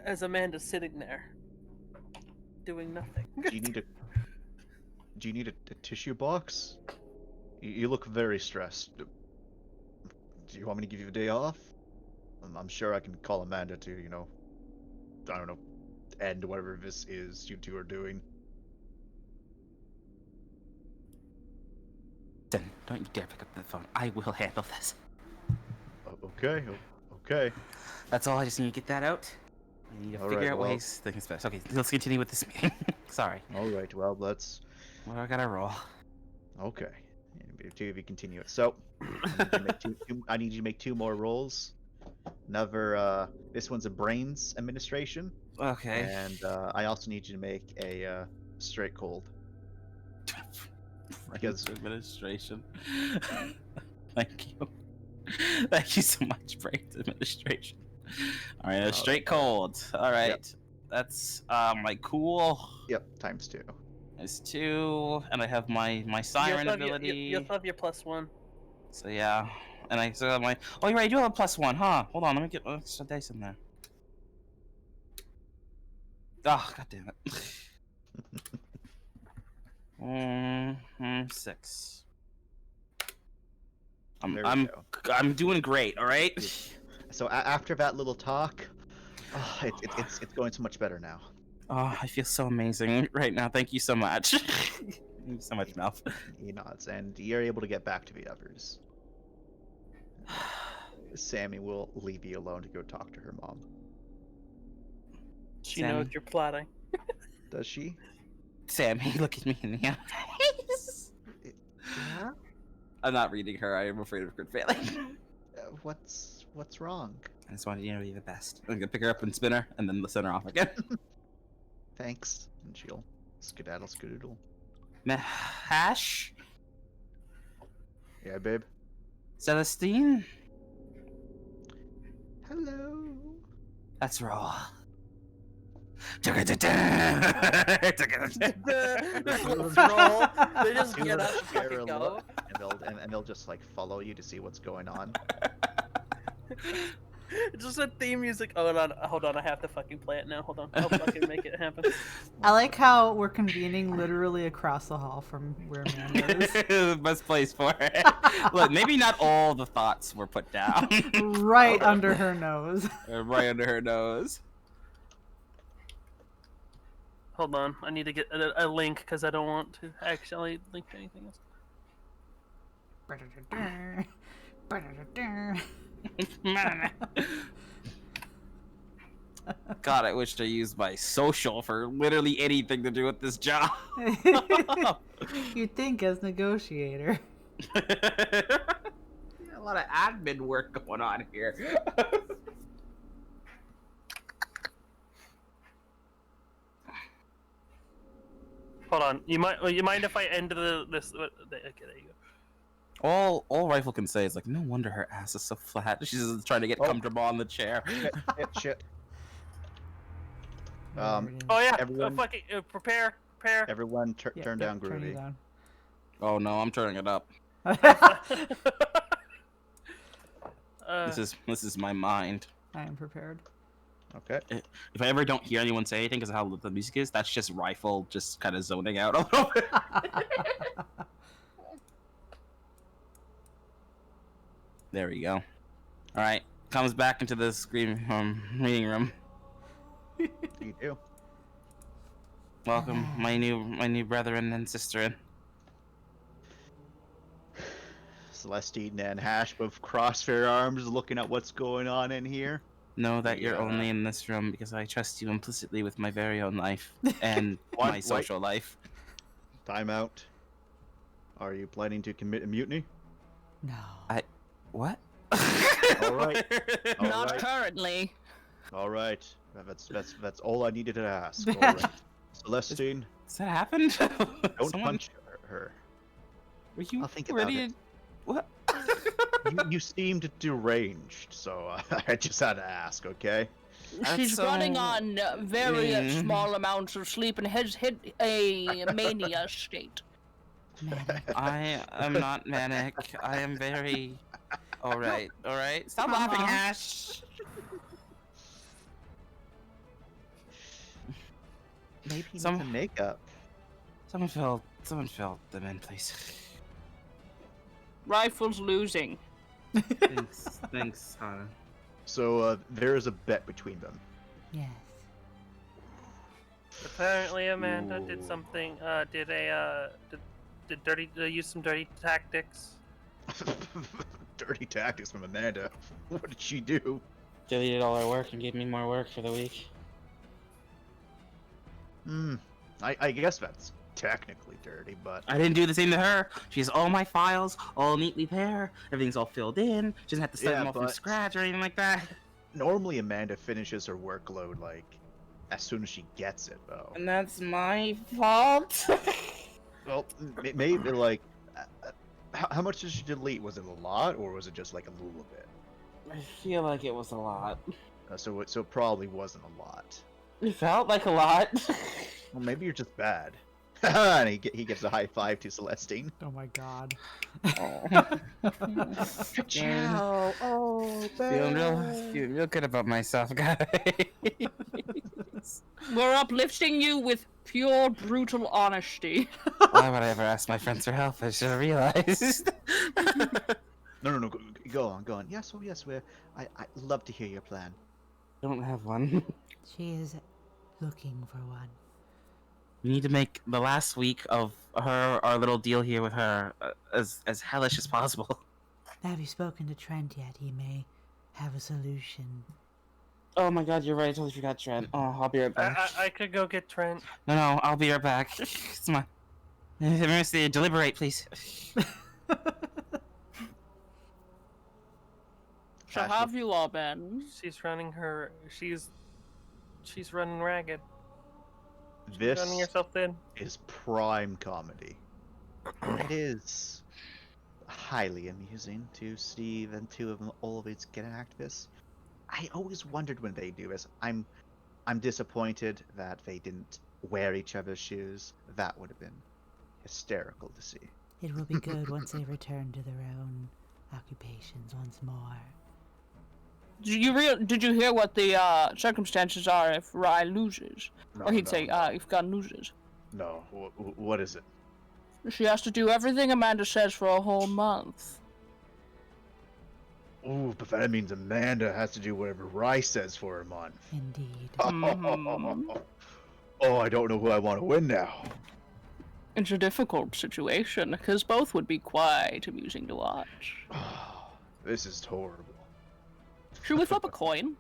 As Amanda's sitting there, doing nothing. Do you need a tissue box? You look very stressed. Do you want me to give you a day off? I'm sure I can call Amanda to, I don't know, end whatever this is you 2 are doing. Then don't you dare pick up the phone. I will handle this. Okay. That's all. I just need to get that out. I need to figure out ways things best. Okay, let's continue with this meeting. Sorry. All right. Well, let's. Well, I gotta roll. Okay. Two of you continue it. So, I need you to make 2 more rolls. Another. This one's a brains administration. Okay. And I also need you to make a straight cold. Because administration. Thank you. Thank you so much, Brains Administration. All right, a straight cold. All right, that's my cool Yep, ×2. is 2, and I have my siren ability. You'll have your +1. So yeah, and I still have my. Oh, you're right. I do have a +1, huh? Hold on, let me get extra dice in there. Oh, god damn it. 6. There we go. I'm doing great. All right. So after that little talk, it's going so much better now. Oh, I feel so amazing right now. Thank you so much. Thank you so much, Melf. He nods, and you're able to get back to the others. Sammy will leave you alone to go talk to her mom. She knows you're plotting. Does she? Sammy, look at me in the eyes. Yeah? I'm not reading her. I am afraid of crit failing. What's wrong? I just wanted you to be the best. I'm gonna pick her up and spin her, and then send her off again. Thanks. And she'll skedaddle skadoodle. Hash? Yeah, babe? Celestine? Hello. The That's raw. wolves roll. They just She'll get up and share fucking a go. look, and they'll just like follow you to see what's going on. It's just a theme music. Oh, hold on. I have to fucking play it now. Hold on. I'll fucking make it happen. I like how we're convening literally across the hall from where Amanda is. Best place for it. Look, maybe not all the thoughts were put down. Right under her nose. Right under her nose. Hold on. I need to get a link because I don't want to actually link to anything else. God, I wish I used my social for literally anything to do with this job. You'd think as negotiator. A lot of admin work going on here. Hold on. You mind if I end this? Okay, there you go. All Rifle can say is like, no wonder her ass is so flat. She's just trying to get comfortable on the chair. Shit. Oh yeah. Everyone- Fucking prepare. Everyone turn down turn you Groovy. down. Oh no, I'm turning it up. Uh, This is my mind. I am prepared. Okay. If I ever don't hear anyone say anything because of how the music is, that's just Rifle just kind of zoning out a little bit. There we go. All right, comes back into the meeting room. You do. Welcome, my new brethren and sisterin. Celestine and Hash both cross their arms, looking at what's going on in here. Know that you're Yeah. only in this room because I trust you implicitly with my very own life and my social life. Time out. Are you planning to commit a mutiny? No. What? All right. All Not right. currently. All right. That's all I needed to ask. All right. Celestine, Has that happened? don't Someone- punch her. Were you I'll think about ready it. to... What? You seemed deranged, so I just had to ask. Okay. She's That's running so- on very Mm. small amounts of sleep and has hit a mania state. I am not manic. I am very... Alright. Stop laughing, Uh-huh. Ash! Maybe he Some- needs some makeup. Someone fill them in, please. Rifle's losing. Thanks, Hannah. So there is a bet between them. Yes. apparently, Amanda did Ooh. something. Use some dirty tactics. Dirty tactics from Amanda. What did she do? Deleted all our work and gave me more work for the week. I guess that's technically dirty, but I didn't do the same to her. She has all my files, all neatly there. Everything's all filled in. She doesn't have to start Yeah, them all from but- scratch or anything like that. normally Amanda finishes her workload like as soon as she gets it, though. And that's my fault. Well, maybe like how much did you delete? Was it a lot, or was it just like a little bit? I feel like it was a lot. So it probably wasn't a lot. It felt like a lot. Well, maybe you're just bad. And he gives a high five to Celestine. Oh my god. Ciao. Oh, Feeling real good about myself, guys. We're uplifting you with pure brutal honesty. Why would I ever ask my friends for help? I should have realized. No. Go on. Yes, I love to hear your plan. Don't have one. She is looking for one. We need to make the last week of our little deal here with her as hellish as possible. Have you spoken to Trent yet? He may have a solution. Oh my god, you're right. I totally forgot Trent. Oh, I'll be right back. I could go get Trent. No, I'll be right back. Come on. Mercy, deliberate, please. So how have you all been? She's running ragged. This Running herself thin. is prime comedy. It is highly amusing to see the two of them always get activists. I always wondered when they do this. I'm disappointed that they didn't wear each other's shoes. That would have been hysterical to see. It will be good once they return to their own occupations once more. Did you hear what the circumstances are if Rai loses? No, Or he'd no, say, if Gunn loses. no. What is it? She has to do everything Amanda says for a whole month. Ooh, but that means Amanda has to do whatever Rice says for a month. Indeed. Mhm. Oh, I don't know who I want to win now. It's a difficult situation, because both would be quite amusing to watch. This is horrible. Should we flip a coin?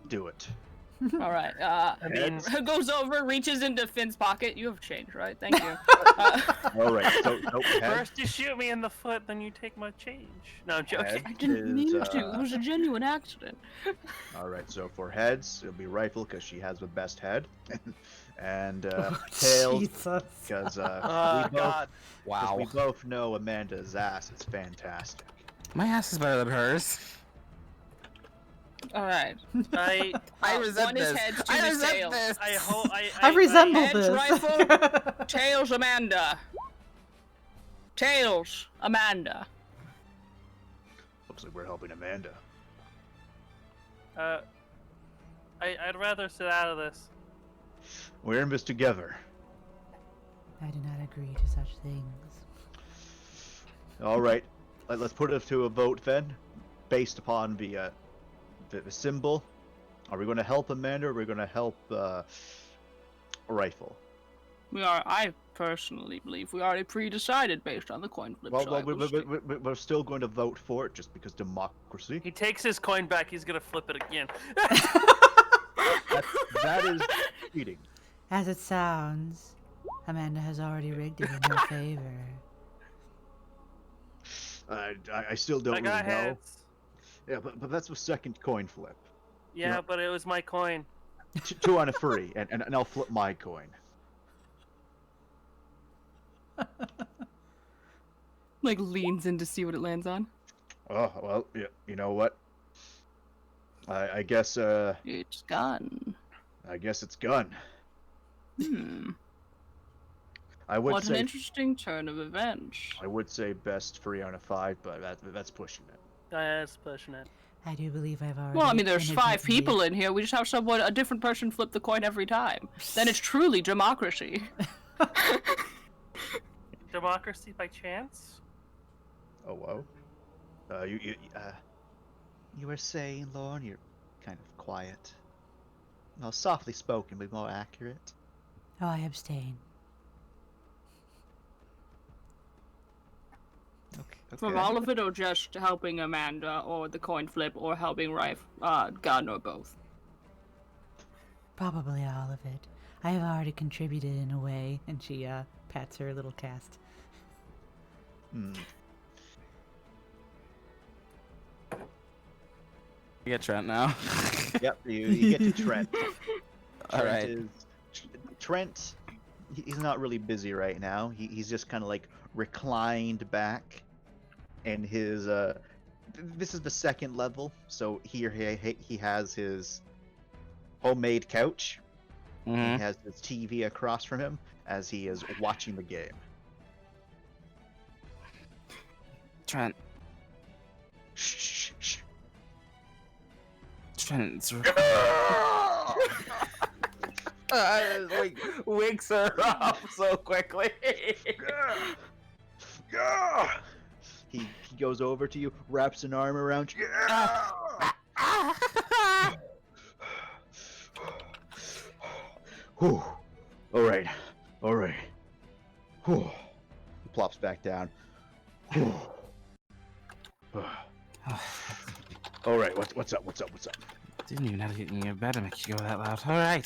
Do it. Alright, I mean, goes over, reaches into Finn's pocket. You have change, right? Thank you. All right. So head, first you shoot me in the foot, then you take my change. No, I'm joking. I didn't mean is, to. It was a genuine accident. all right. So for heads, it'll be Rifle because she has the best head, and Oh, tails Jesus. because Oh, we God. both know Amanda's ass is fantastic. My ass is better than hers. Alright. I resent one is this. heads, two I is resent tails. this. I resemble Heads, this. rifle. Tails, Amanda. Tails, Amanda. Looks like we're helping Amanda. I'd rather sit out of this. We're in this together. I do not agree to such things. All right. Let's put it to a vote then, based upon the symbol. Are we going to help Amanda or are we going to help Rifle? I personally believe we already pre-decided based on the coin flip. so I will stick- We're still going to vote for it just because democracy. He takes his coin back, he's gonna flip it again. That is cheating. As it sounds, Amanda has already rigged it in her favor. I still don't I really got know. heads. Yeah, but that's the second coin flip. Yeah, No. but it was my coin. Two on a free, and I'll flip my coin. like leans in to see what it lands on. Oh, well, yeah, you know what? I guess It's gone. it's Gun. Hmm. I would What an say interesting turn of events. I would say best 3 out of 5, but that's pushing it. That's pushing it. I do believe I've already. Well, I mean, there's 5 inadvertently- people in here. We just have a different person flip the coin every time. Then it's truly democracy. Democracy by chance? Oh whoa. You were saying, Lauren, you're kind of quiet. Well, softly spoken, but more accurate. Oh, I abstain. Okay. From all of it, or just helping Amanda, or the coin flip, or helping Rife, God, or both. Probably all of it. I have already contributed in a way, and she pats her little cast. Hmm. You get Trent now. Yep, you get to Trent. All right. Trent he's not really busy right now. He's just kind of like reclined back, and his this is the second level, so here he has his homemade couch. He Mhm. has his TV across from him as he is watching the game. Trent, Shh, shh, shh. Trent, it's like wakes her up so quickly. He goes over to you, wraps an arm around you. Whew. All right. Whew. He plops back down. Whew. All right. What's up? Didn't even have to get in your bed to make you go that loud. All right.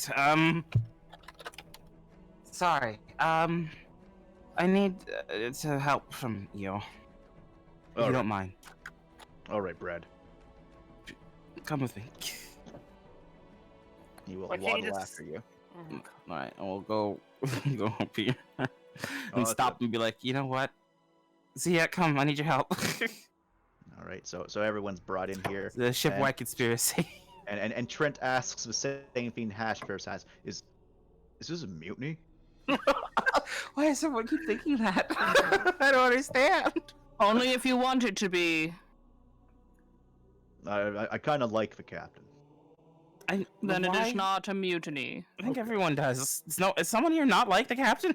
Sorry. I need to help from you. If you All don't mind. right, Brad. Come with me. He will Why can't you waddle just- after you. All right, and we'll go go up here and that's stop and be like, you know what? Zia, come. I need your help. All right. So everyone's brought in here. The shipwide conspiracy. And Trent asks the same thing Hash first has: Is this a mutiny? Why does everyone keep thinking that? I don't understand. Only if you want it to be. I kind of like the captain. Then it why? is not a mutiny. I think everyone does. Is someone here not like the captain?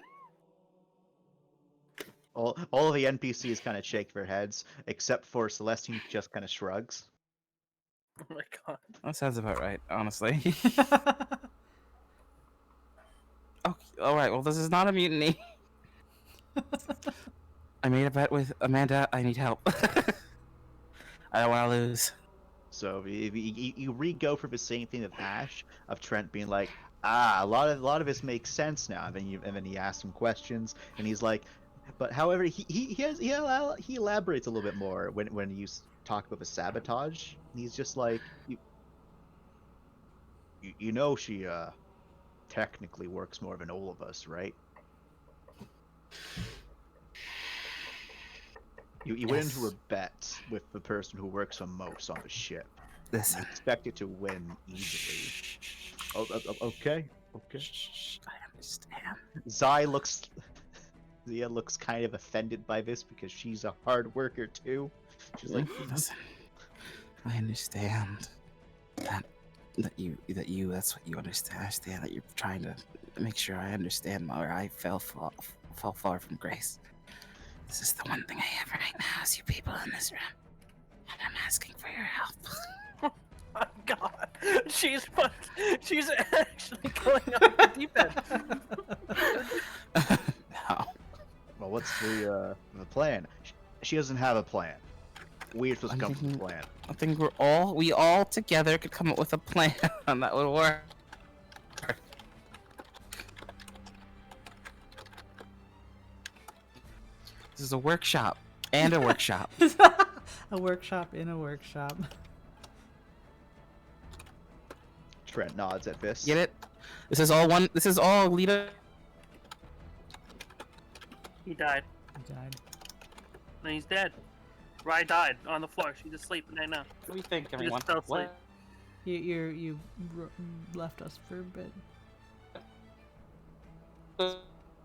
All of the NPCs kind of shake their heads, except for Celestine, just kind of shrugs. Oh my god. That sounds about right, honestly. Okay, all right. Well, this is not a mutiny. I made a bet with Amanda. I need help. I don't want to lose. So you re-go for the same thing with Ash, of Trent being like, a lot of this makes sense now. And then he asks some questions, and he's like, but however, he elaborates a little bit more when you talk about the sabotage. He's just like, you know, she technically works more than all of us, right? You went into a bet with the person who works the most on the ship. You Listen. expect it to win easily. Okay. Shh, I understand. Zia looks kind of offended by this because she's a hard worker too. She's like, Listen. I understand that you that's what you understand. I understand that you're trying to make sure I understand where I fell far from grace. This is the one thing I have right now is you people in this room. And I'm asking for your help. Oh my god. She's actually going off the deep end. No. well, what's the plan? She doesn't have a plan. We're supposed to come up with a thinking- plan. I think we all together could come up with a plan that would work. This is a workshop and a workshop. A workshop in a workshop. Trent nods at this. Get it? This is all Lita. He died. He died. And he's dead. Rye died on the floor. She's asleep right now. What do you think, He everyone? just fell asleep. What? You left us for a bit. Oh,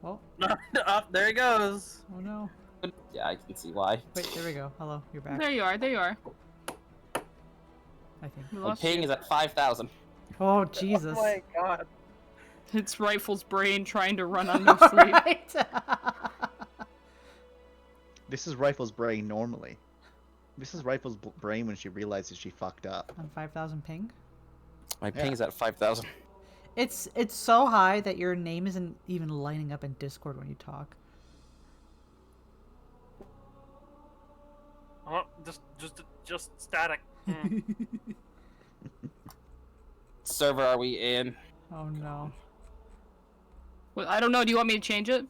Oh, there he goes. oh no. Yeah, I can see why. Wait, there we go. Hello, you're back. There you are. There you are. I think. We My lost ping you. is at 5,000. Oh Jesus. Oh my god. It's Rifle's brain trying to run on no sleep. Right. This is Rifle's brain normally. This is Rifle's brain when she realizes she fucked up. On 5,000 ping. My ping Yeah. is at 5,000. It's so high that your name isn't even lighting up in Discord when you talk. Oh, just static. Mm. Server are we in? Oh no. Well, I don't know. Do you want me to change it?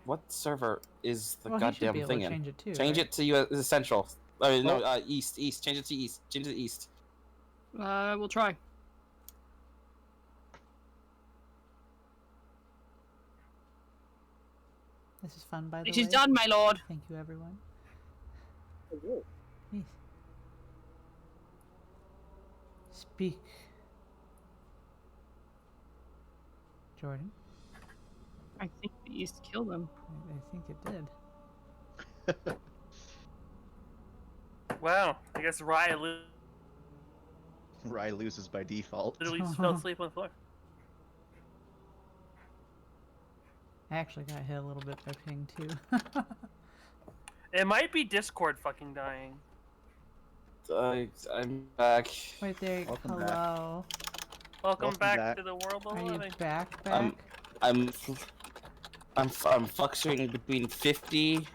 What server is the Well, he should goddamn be able thing to in? change it too. Change right? it to US Central. No, East. Change it to East. Change it to East. We'll try. This is fun, by the It way. is done, my lord. Thank you, everyone. Yes. Speak. Jordan, I think the East killed him. I think it did. Wow, I guess Rye Rye loses by default. literally fell asleep on the floor. I actually got hit a little bit by ping too. It might be Discord fucking dying. I'm back. Right there. Welcome back. Hello. Welcome Welcome back back. to the world of Are you living. back? I'm fluctuating between 50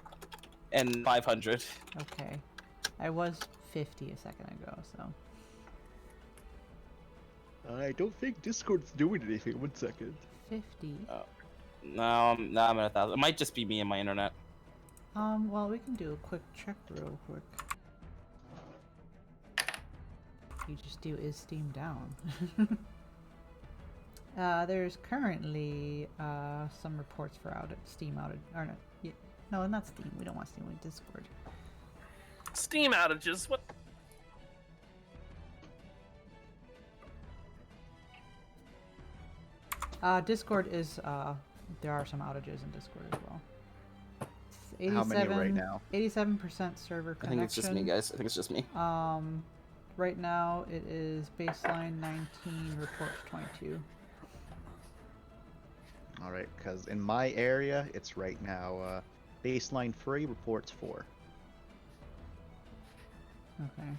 and 500. Okay. I was 50 a second ago, so. I don't think Discord's doing anything. 1 second. 50. Now I'm at 1,000. It might just be me and my internet. Well, we can do a quick check real quick. You just do is Steam down. There's currently some reports for Steam outage. Or no, yeah, no, not Steam. We don't want Steam. We want Discord. Steam outages. What? Discord is there are some outages in Discord as well. It's How many right now? 87% server connection. I think it's just me, guys. I think it's just me. Right now it is baseline 19, reports 22. All right, because in my area, it's right now baseline 3, reports 4. Okay.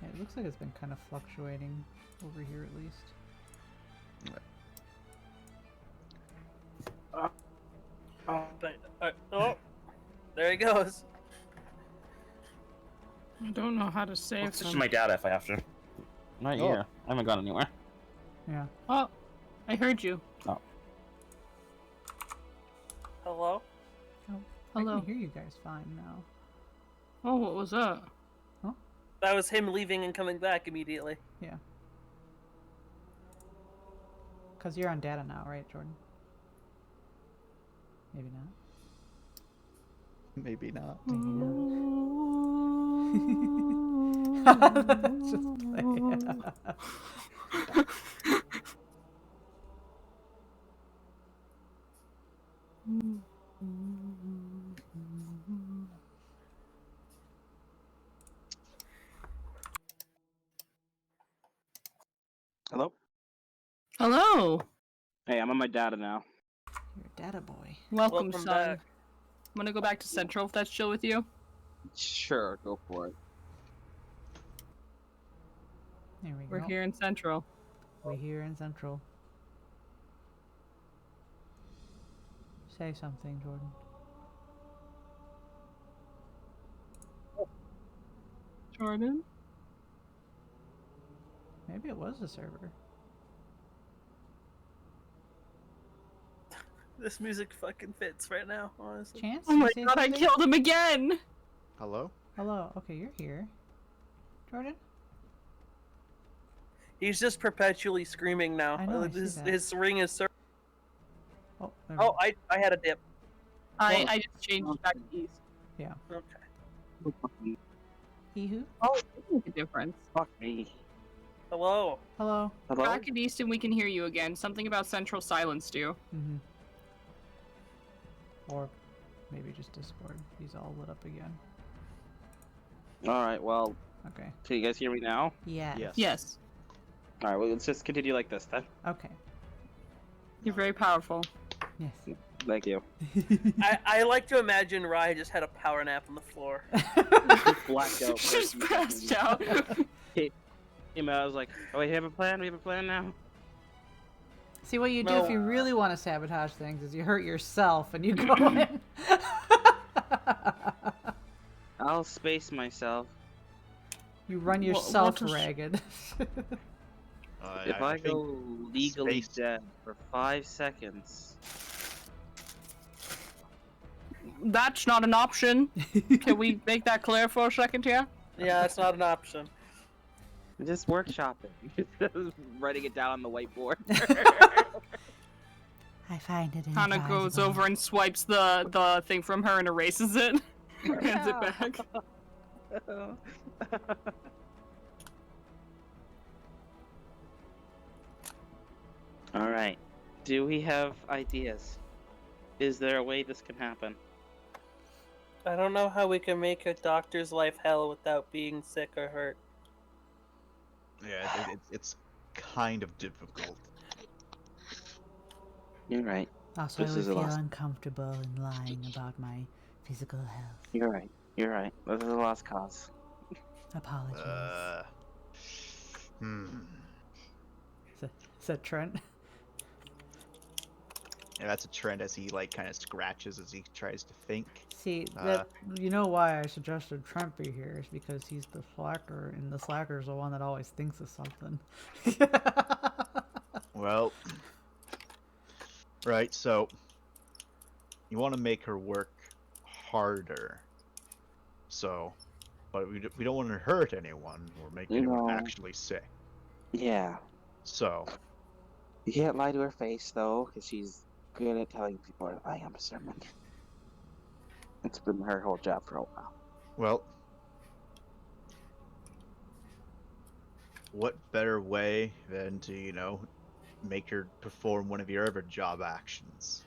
Yeah, it looks like it's been kind of fluctuating over here at least. But, oh, there he goes. I don't know how to save I'll switch them. my data if I have to. Not Oh. here. I haven't gone anywhere. Yeah. Oh, I heard you. Hello? Oh, Hello. I can hear you guys fine now. Oh, what was that? That was him leaving and coming back immediately. Yeah. Because you're on data now, right, Jordan? Maybe not. Maybe not. Maybe not. Just play. Hello? Hello. Hey, I'm on my data now. You're a data boy. Welcome, Welcome son. back. I'm gonna go back to Central if that's chill with you. Sure, go for it. There we We're go. here in Central. We're here in Central. Say something, Jordan. Jordan? Maybe it was a server. This music fucking fits right now, honestly. Chance? Oh you my say god, I something? killed him again! Hello? Hello. Okay, you're here. Jordan? He's just perpetually screaming now. I know, I see that. His ring is. Oh, there Oh, I had a dip. I just changed back to East. Okay. he who? Oh, it does make a difference. Fuck me. Hello. Hello. Hello? Back at East and we can hear you again. Something about Central silenced you. Mm-hmm. Or maybe just Discord. He's all lit up again. Alright, well, Okay. can you guys hear me now? Yeah. Yes. Yes. Alright, well, let's just continue like this then. Okay. You're very powerful. Yes. Thank you. I like to imagine Rye just had a power nap on the floor. Blacked out. Just passed out. I was like, oh, we have a plan? We have a plan now? See, what you do No. if you really want to sabotage things is you hurt yourself and you go in. I'll space myself. You run What yourself is- ragged. If I think go legally space- dead for 5 seconds, That's not an option. Can we make that clear for a second here? Yeah, it's not an option. I'm just workshopping. Writing it down on the whiteboard. I find it Hana goes over and swipes the thing from her and erases it. Hands it back. All right. Do we have ideas? Is there a way this can happen? I don't know how we can make a doctor's life hell without being sick or hurt. Yeah, it's kind of difficult. You're right. Also, This I would is a feel loss. uncomfortable in lying about my physical health. You're right. You're right. This is a lost cause. Apologies. Hmm. Is that Trent? Yeah, that's a trend as he like kind of scratches as he tries to think. See, that you know why I suggested Trent be here is because he's the slacker, and the slacker's the one that always thinks of something. Well, right. So you want to make her work harder. So, but we don't want to hurt anyone or make anyone No. actually sick. Yeah. So, You can't lie to her face, though, because she's good at telling people I am a sermon. It's been her whole job for a while. well, what better way than to, make her perform one of your other job actions?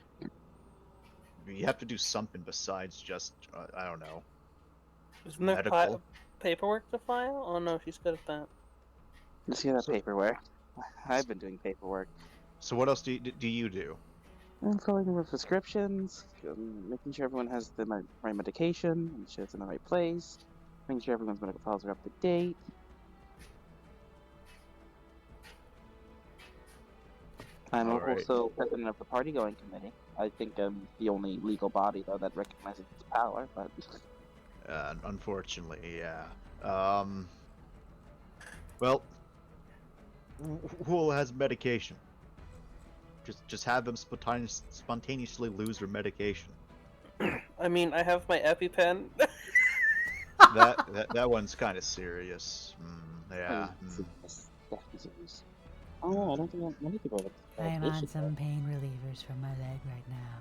You have to do something besides just, I don't know. Isn't there Medical. paperwork to file? Oh no, she's good at that. You see that So- paperwork? I've been doing paperwork. So what else do you do? I'm filling in with prescriptions, making sure everyone has the right medication, making sure it's in the right place, making sure everyone's medical files are up to date. I'm Alright. also president of the party going committee. I think I'm the only legal body though that recognizes its power, but Unfortunately, yeah. Well, who has medication? Just have them spontaneously lose their medication. I mean, I have my EpiPen. That one's kind of serious. Yeah. Oh, I don't think many people have I'm on medication, some pain relievers for my leg right now.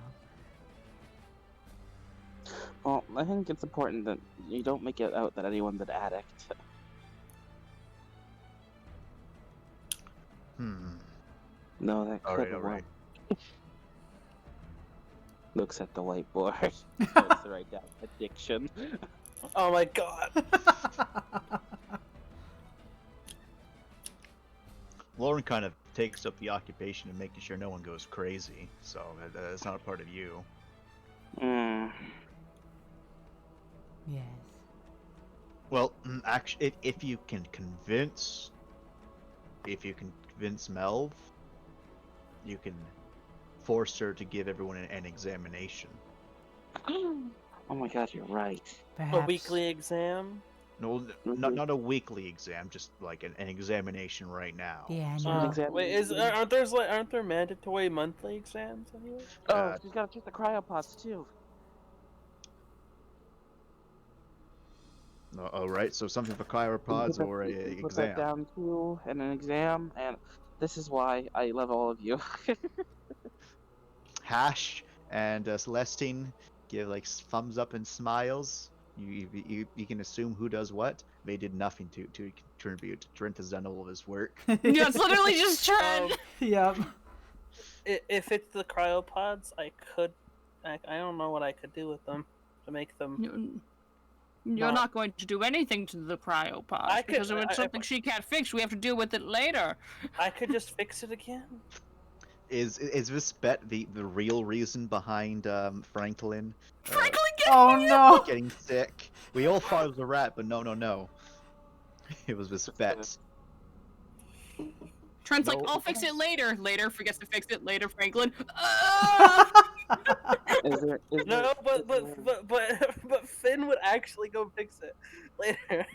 Well, I think it's important that you don't make it out that anyone's an addict. No, that All couldn't right. work. Looks at the whiteboard. Starts to write down addiction. Oh my god. Lauren kind of takes up the occupation of making sure no one goes crazy, so that's not a part of you. Yes. Well, actually, if you can convince Melv, you can force her to give everyone an examination. Oh my god, you're right. Perhaps. A weekly exam? No, not a weekly exam, just like an examination right now. The An annual. exam- Wait, aren't there mandatory monthly exams anyway? Oh, she's got to check the cryopods too. All right, so something for cryopods or a Put that exam. down too, and an exam, and this is why I love all of you. Hash and Celestine give like thumbs up and smiles. You can assume who does what. They did nothing to contribute. Trent has done all of his work. Yeah, it's literally just Trent. Yep. If it's the cryopods, I don't know what I could do with them to make them. You're not going to do anything to the cryopods I could- because if it's I- something she can't fix, we have to deal with it later. I could just fix it again. Is this bet the real reason behind Franklin Franklin, Oh no! getting sick? We all thought it was a rat, but no. It was this bet. Trent's No. like, I'll fix it later. Later, forgets to fix it. Later, Franklin. Is there, No, but Finn would actually go fix it later.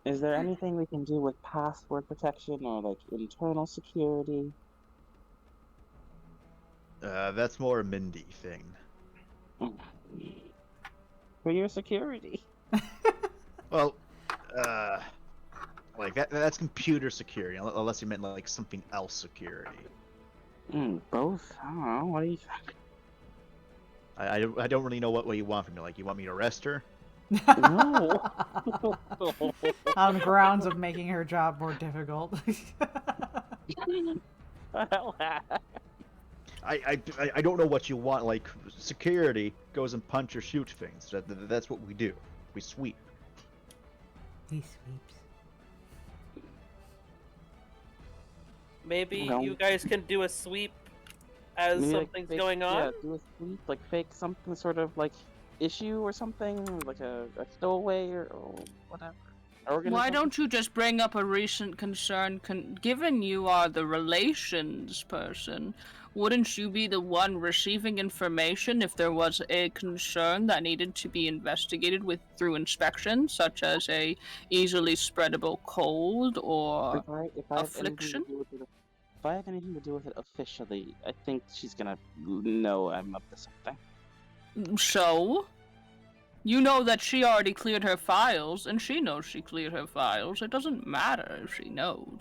is there anything we can do with password protection or like internal security? That's more a Mindy thing. For your security. Well, like that's computer security, unless you meant like something else security. Both? I don't know. What do you think? I don't really know what you want from me. Like, you want me to arrest her? No. On grounds of making her job more difficult. I don't know what you want. Like, security goes and punch or shoot things. That's what we do. We sweep. He sweeps. Maybe No. you guys can do a sweep as Maybe, like, something's fake- going on. Yeah, do a sweep, like fake something sort of like issue or something, like a stowaway or whatever. Organ or Why something? don't you just bring up a recent concern? Given you are the relations person, wouldn't you be the one receiving information if there was a concern that needed to be investigated through inspection, such as a easily spreadable cold or If I have anything affliction? to do with it, if I have anything to do with it officially, I think she's gonna know I'm up to something. So? You know that she already cleared her files, and she knows she cleared her files. It doesn't matter if she knows.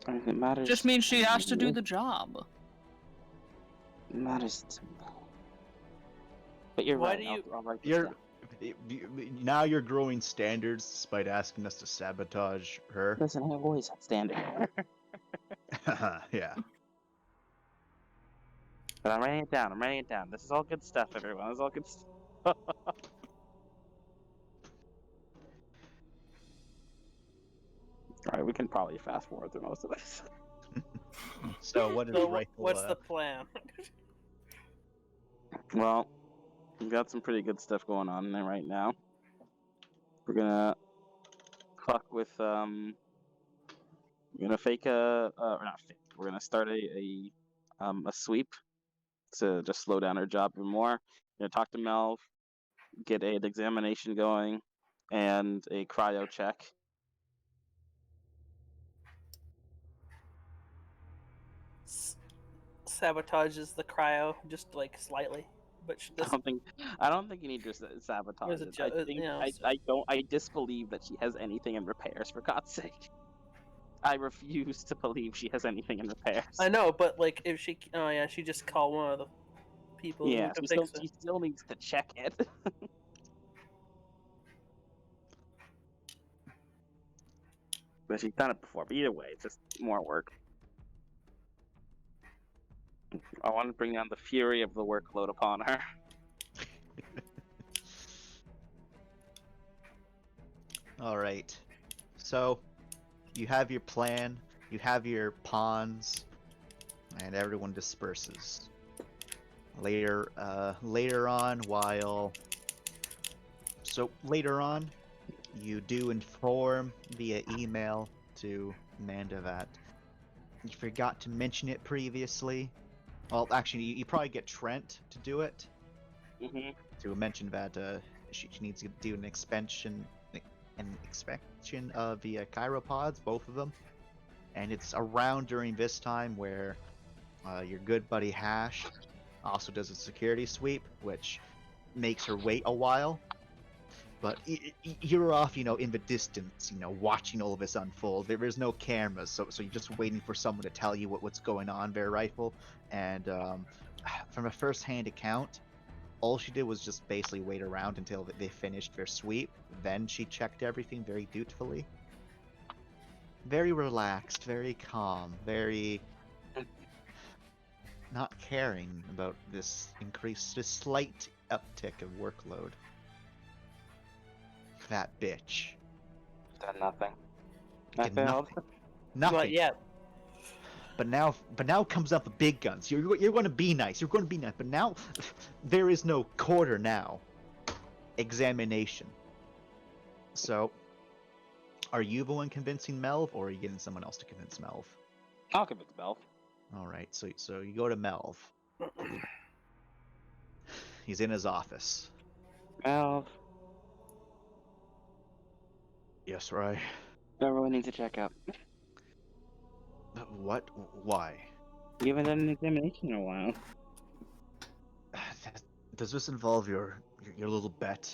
I mean, it matters. Just means she has to do me. the job. It matters to me. But you're Why right. do you- I'll write this You're down. now you're growing standards despite asking us to sabotage her. Listen, I always had standard. Yeah. But I'm writing it down. I'm writing it down. This is all good stuff, everyone. This is all good stuff. Alright, we can probably fast forward through most of this. So what is So rifle? what's the plan? Well, we've got some pretty good stuff going on there right now. We're gonna fuck with we're gonna fake or not fake. We're gonna start a sweep to just slow down her job even more. We're gonna talk to Melv, get an examination going, and a cryo check. Sabotages the cryo just like slightly, but I don't think you need to sabotage it it. ju- I think you know, I disbelieve that she has anything in repairs. For God's sake, I refuse to believe she has anything in repairs. I know, but like if she, oh yeah, she just called one of the people Yeah, who can she fix still needs to check it. But she's done it before. But either way, it's just more work. I want to bring down the fury of the workload upon her. All right. So you have your plan. You have your pawns, and everyone disperses. Later on, later on, you do inform via email to Amanda that you forgot to mention it previously. Well, actually, you probably get Trent to do it. Mm-hmm. To mention that she needs to do an inspection of the chiropods, both of them. And it's around during this time where your good buddy Hash also does a security sweep, which makes her wait a while. But you're off, in the distance, watching all of this unfold. There's no cameras, so you're just waiting for someone to tell you what's going on there, Rifle. And from a first-hand account, all she did was just basically wait around until they finished their sweep. Then she checked everything very dutifully. Very relaxed, very calm, very not caring about this slight uptick of workload. That bitch. Done nothing. I Did failed. Nothing. Not yet. But now comes up the big guns. You're going to be nice. You're going to be nice. But now, there is no quarter now. Examination. So, are you the one convincing Melv, or are you getting someone else to convince Melv? I'll convince Melv. All right. So you go to Melv. He's in his office. Melv, Yes, right. everyone needs to check out. What? Why? We haven't done an examination in a while. Does this involve your little bet?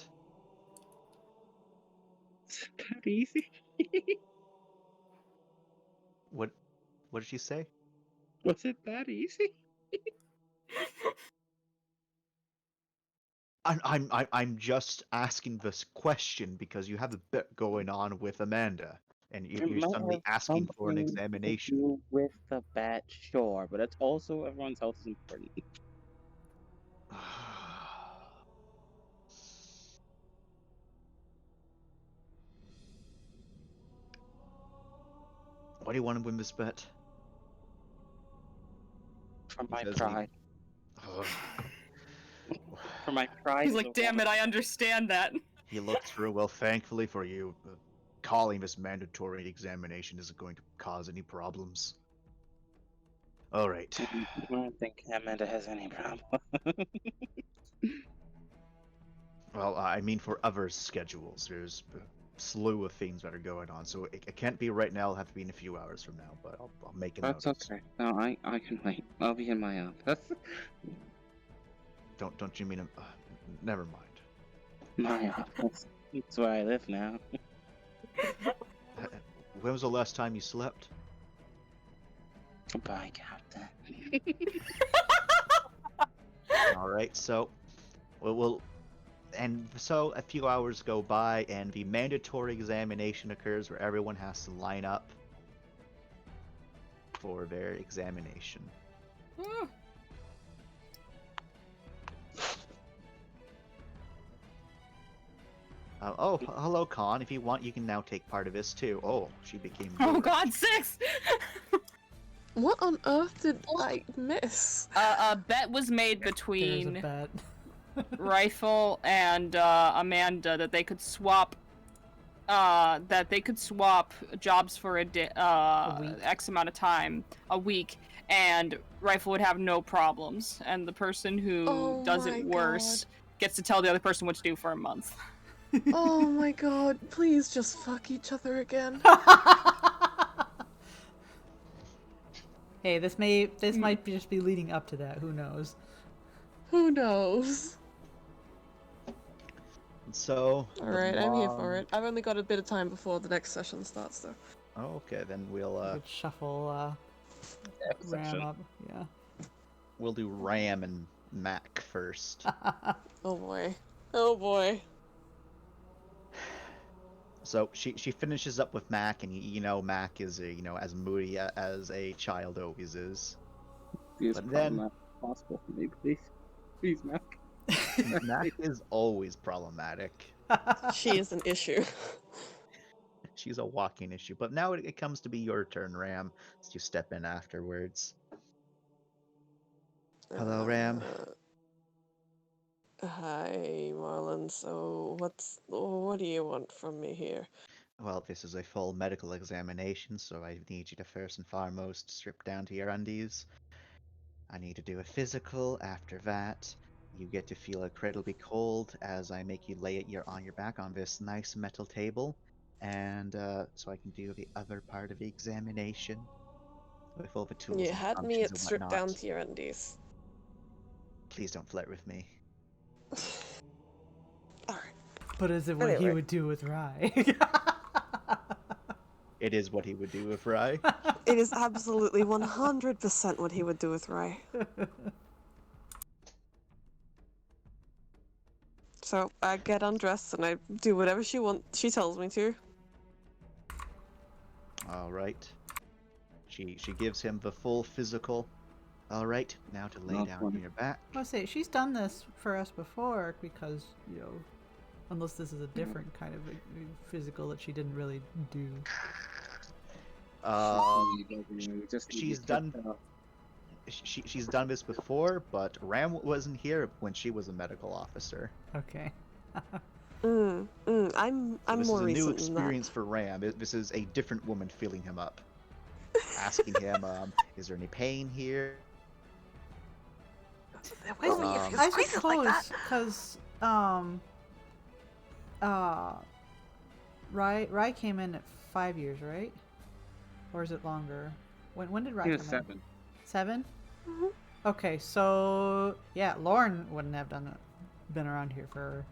It's that easy. What did she say? Was it that easy? I'm just asking this question because you have a bit going on with Amanda, and It you're might suddenly have asking for an something to examination. do with the bat, sure, but it's also everyone's health is important. Why do you want to win this bet? For my Because he- pride. Ugh. For my pride. He's like, damn it, I understand that. He looked through. Well, thankfully for you, calling this mandatory examination isn't going to cause any problems. All right. I don't think Amanda has any problem. Well, I mean for other schedules. There's a slew of things that are going on, so it can't be right now. It'll have to be in a few hours from now, but I'll make a note. That's okay. No, I can wait. I'll be in my office. Don't you mean? Never mind. My office. That's where I live now. When was the last time you slept? Bye, Captain. All right, so and so a few hours go by, and the mandatory examination occurs, where everyone has to line up for their examination. Hello, Khan. If you want, you can now take part of this too. Oh, she became. Oh bored. god, 6! What on earth did I miss? A bet was made There's a between bet. Rifle and Amanda that they could swap jobs for a week. X amount of time, a week, and Rifle would have no problems, and the person who Oh does my it worse gets to tell the other person what to do for a month. Oh my god, please just fuck each other again. Hey, this might just be leading up to that. Who knows? Who knows? So. Alright, I'm here for it. I've only got a bit of time before the next session starts, though. Okay, then We we'll could shuffle Ram up. Yeah. we'll do Ram and Mac first. Oh boy. Oh boy. So she finishes up with Mac, and you know Mac is as moody as a child always is. Be as But then- problematic as possible for me, please. Please, Mac. Mac is always problematic. She is an issue. She's a walking issue. But now it comes to be your turn, Ram. So you step in afterwards. Hello, Ram. Hi, Marlon. So, what do you want from me here? Well, this is a full medical examination, so I need you to first and foremost strip down to your undies. I need to do a physical. After that, you get to feel incredibly cold as I make you lay it on your back on this nice metal table, and so I can do the other part of the examination with all the tools. You and had me functions at and stripped down whatnot. to your undies. Please don't flirt with me. Alright. But is it what he Anyway. would do with Rye? It is what he would do with Rye. It is absolutely 100% what he would do with Rai. So I get undressed and I do whatever she tells me to. All right. She gives him the full physical. All right, now to lay Not down funny. on your back. I'll say she's done this for us before because unless this is a different kind of a physical that she didn't really do. She's done. She's done this before, but Ram wasn't here when she was a medical officer. Okay. I'm So this more is a new recent than that. experience for Ram. This is a different woman feeling him up, asking him, "Is there any pain here?" There will be if you I squeeze it suppose like that. because Rye came in at 5 years, right? Or is it longer? When did Rye He come was in? 7. 7? Mhm. Okay, so yeah, Lauren wouldn't have been around here for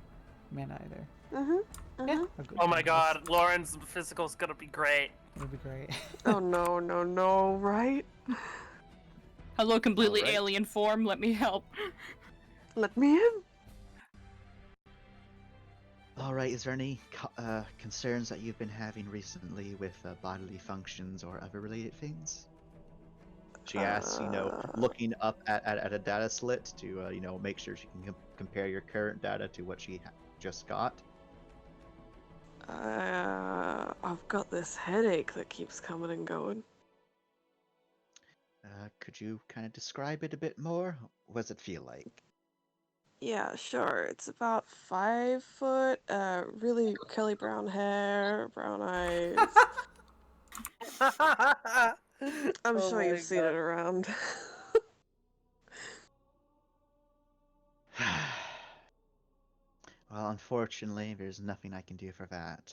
a minute either. Yeah. a good Oh my chance. god, Lauren's physical's gonna be great. It'd be great. Oh no, right? Hello, completely Alright. alien form. Let me help. Let me in. All right. Is there any concerns that you've been having recently with bodily functions or other related things? She asks, looking up at a data slit to, make sure she can compare your current data to what she just got. I've got this headache that keeps coming and going. Could you kind of describe it a bit more? What does it feel like? Yeah, sure. It's about 5 foot, really curly brown hair, brown eyes. I'm Oh sure my you've seen God. it around. Well, unfortunately, there's nothing I can do for that.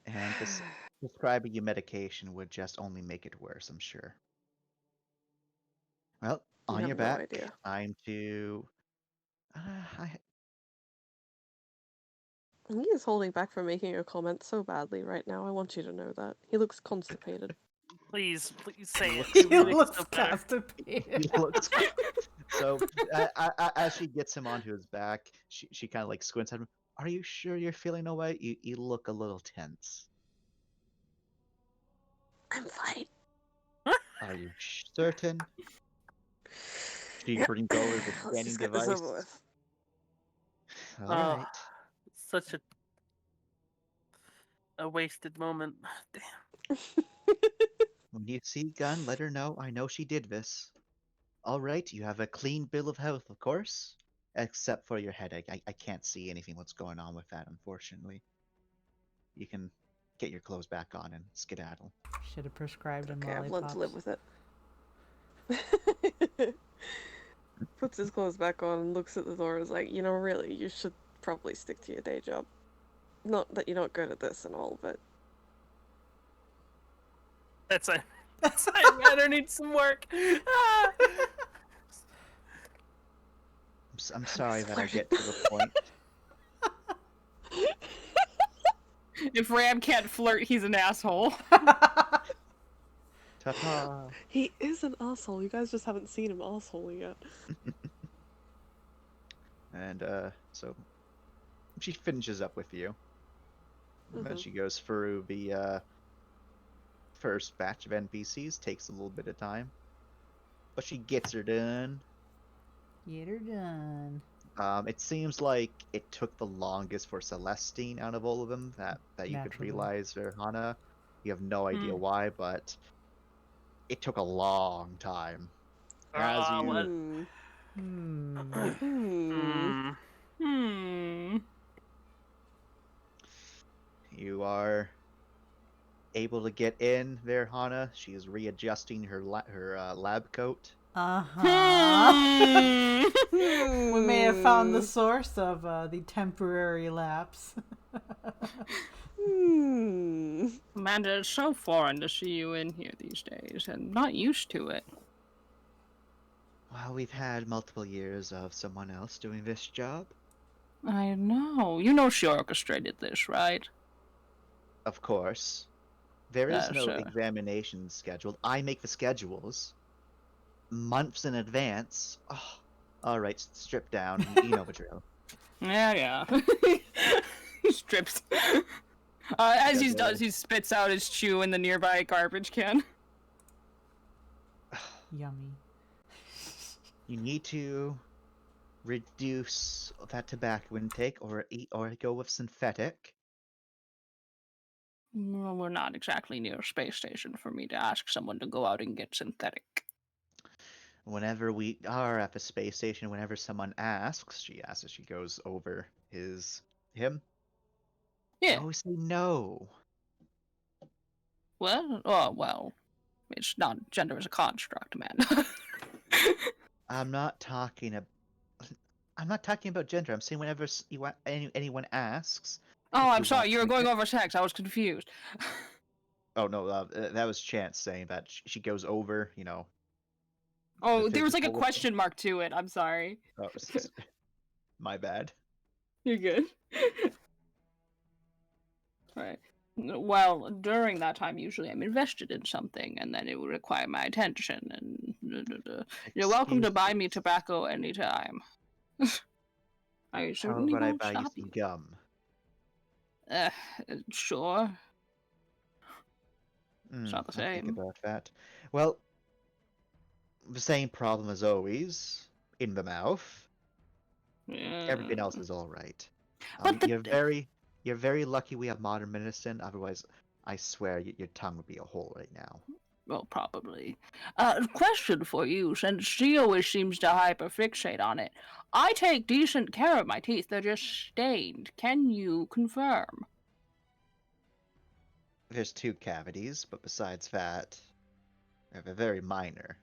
And prescribing you medication would just only make it worse, I'm sure. Well, You on have your no back, idea. time to. I He is holding back from making a comment so badly right now. I want you to know that. He looks constipated. Please say it. Looks It He really looks makes it better. constipated. he looks. So as she gets him onto his back, she kind of like squints at him. Are you sure you're feeling alright? You look a little tense. I'm fine. Are you certain? She Yep. brings over the Let's scanning just get this device. over with. Oh, Alright. such a wasted moment. Damn. When you see Gun, let her know. I know she did this. Alright, you have a clean bill of health, of course. Except for your headache. I can't see anything what's going on with that, unfortunately. You can get your clothes back on and skedaddle. Should have prescribed him Okay, I've learned lollipops. to live with it. Puts his clothes back on and looks at the door and is like, really, you should probably stick to your day job. Not that you're not good at this and all, but... That's I better need some work. Ah. I'm sorry that I get to the point. If Ram can't flirt, he's an asshole. Ta-ta. He is an asshole. You guys just haven't seen him asshole yet. And so she finishes up with you. And then Mhm. she goes through the first batch of NPCs. Takes a little bit of time, but she gets her done. Get her done. It seems like it took the longest for Celestine out of all of them that you could Naturally. realize for Hana. You have no idea Hmm. why, but it took a long time. As Ah, you what? Hmm. you are able to get in there, Hana. She is readjusting her lab coat. Uh-huh. We may have found the Hmm. source of the temporary lapse. Hmm. Amanda, it's so foreign to see you in here these days, and not used to it. Well, we've had multiple years of someone else doing this job. I know. You know she orchestrated this, right? Of course. There is no Sure. examination scheduled. I make the schedules months in advance. Oh, all right, strip down. You know the drill. Yeah. He strips. As he Yeah, does, he spits out his chew in the nearby garbage can. Yummy. You need to reduce that tobacco intake, or go with synthetic. Well, we're not exactly near a space station for me to ask someone to go out and get synthetic. Whenever we are at the space station, whenever someone asks, she asks as she goes over him. You Yeah. always say no. Well, it's not gender as a construct, man. I'm not talking about gender. I'm saying whenever anyone asks. Oh, if I'm you sorry. want You were going synthetic- over sex. I was confused. Oh no, that was Chance saying that she goes over. Oh, the there was like a physical with them. question mark to it. I'm sorry. Oh, my bad. You're good. Alright. Well, during that time, usually I'm invested in something, and then it would require my attention. And you're welcome to buy me Excuses. tobacco anytime. I How certainly about I won't buy you stop some you. gum? Sure. It's not the I'll think same. about that. Well, the same problem as always. In the mouth. Everything else Yeah. is all right. But You're very lucky we have modern medicine. Otherwise, I swear your tongue would be a hole right now. well, probably. Question for you, since she always seems to hyperfixate on it. I take decent care of my teeth. They're just stained. Can you confirm? There's 2 cavities, but besides that, they're very minor.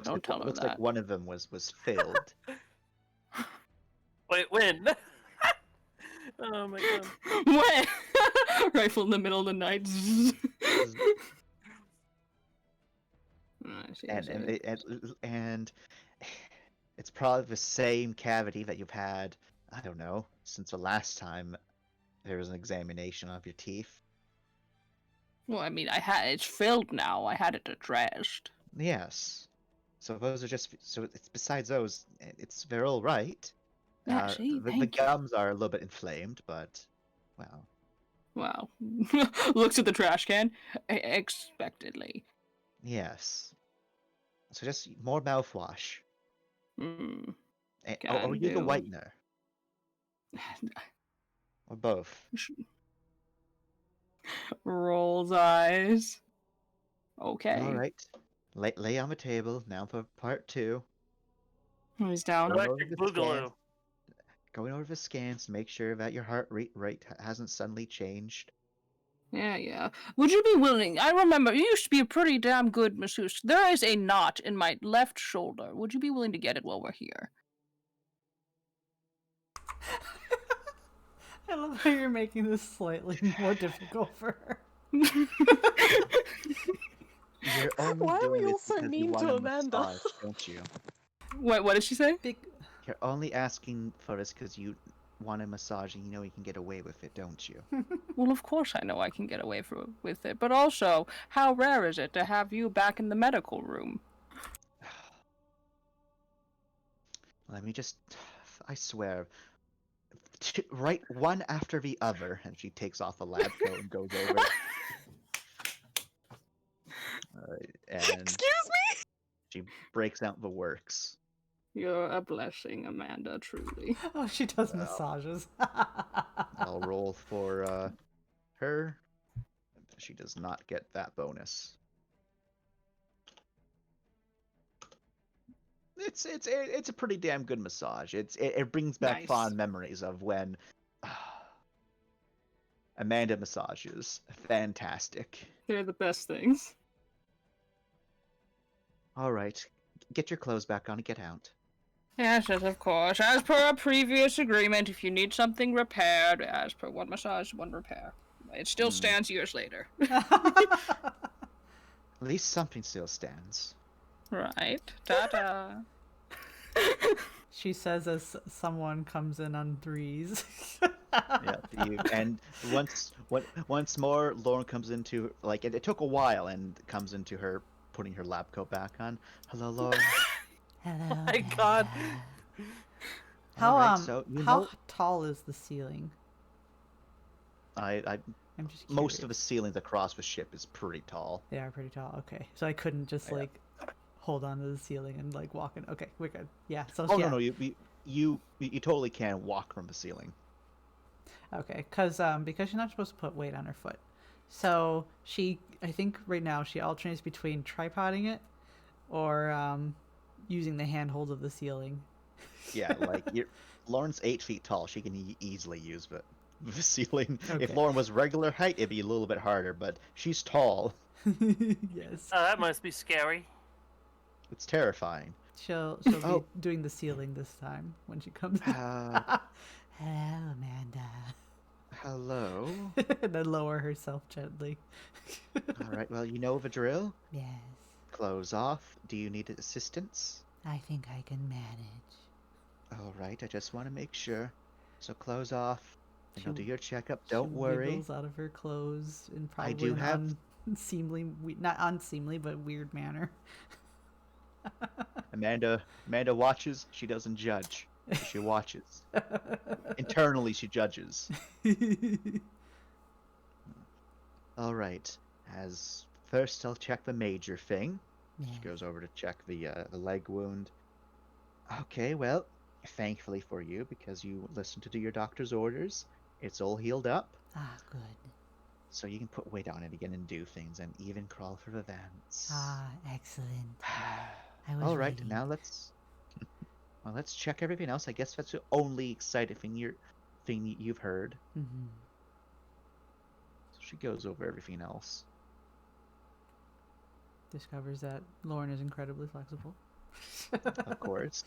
Don't tell her Looks that. like one of them was filled. Wait, when? Oh my god. What? Rifle in the middle of the night. I see, I see. And it's probably the same cavity that you've had, I don't know, since the last time there was an examination of your teeth. Well, I mean, it's filled now. I had it addressed. Yes. So those are just it's besides those, they're all right. Yeah, see, The thank you. gums are a little bit inflamed, but well, Wow. Looks at the trash can. Expectedly. yes. So just more mouthwash. Hmm. Or Can use a do. whitener. Or both. Rolls eyes. Okay. Alright. Lay on the table, now for part 2. He's down. Going over Electric the Boogaloo. scans. Going over the scans to make sure that your heart rate hasn't suddenly changed. Yeah. Would you be willing? I remember you used to be a pretty damn good masseuse. There is a knot in my left shoulder. Would you be willing to get it while we're here? I love how you're making this slightly more difficult for her. You're only Why are we doing all this so because you mean want to a Amanda? massage, don't you? What did she say? You're only asking for this because you want a massage and you know you can get away with it, don't you? Well, of course I know I can get away with it, but also, how rare is it to have you back in the medical room? Let me just. I swear. Right one after the other, and she takes off the lab coat and goes over. And Excuse me? she breaks out the works. You're a blessing, Amanda, truly. Oh, she does Wow. massages. I'll roll for her. She does not get that bonus. It's a pretty damn good massage. It brings back Nice. fond memories of when Amanda massages. Fantastic. They're the best things. All right, get your clothes back on and get out. Yes, of course. As per our previous agreement, if you need something repaired, as per one massage, one repair. It still stands years later. At least something still stands. Right. Ta-da. She says as someone comes in on threes. Yeah, and once more, Lauren comes into it took a while and comes into her putting her lab coat back on. Hello, Lauren. Hello. My god. How Alright, so how tall is the ceiling? I I'm just most of curious. the ceilings across the ship is pretty tall. They are pretty tall. Okay, so I couldn't just Yeah. hold on to the ceiling and walk in. Okay, we're good. Yeah. So Oh yeah. no, you totally can walk from the ceiling. Okay, because you're not supposed to put weight on her foot. So I think right now she alternates between tripoding it or using the handhold of the ceiling. Yeah, Lauren's 8 feet tall. She can easily use the ceiling. If Okay. Lauren was regular height, it'd be a little bit harder, but she's tall. Yes. Oh, that must be scary. It's terrifying. She'll Oh. be doing the ceiling this time when she comes in. Hello, Amanda. Hello. And then lower herself gently. All right. Well, you know the drill. Yes, Clothes off. Do you need assistance? I think I can manage. All right. I just want to make sure. So clothes off. And I'll do She- your checkup. She Don't worry. wiggles out of her clothes in I probably do an have- unseemly, not unseemly, but weird manner. Amanda watches. She doesn't judge. She watches. Internally, she judges. All right. As first, I'll check the major thing. Yeah. She goes over to check the leg wound. Okay, well, thankfully for you, because you listened to your doctor's orders, it's all healed up. Ah, good. So you can put weight on it again and do things, and even crawl for events. Ah, excellent. I was All right, waiting. now let's well, let's check everything else. I guess that's the only exciting thing you've heard. Mm-hmm. So she goes over everything else. Discovers that Lauren is incredibly flexible. Of course.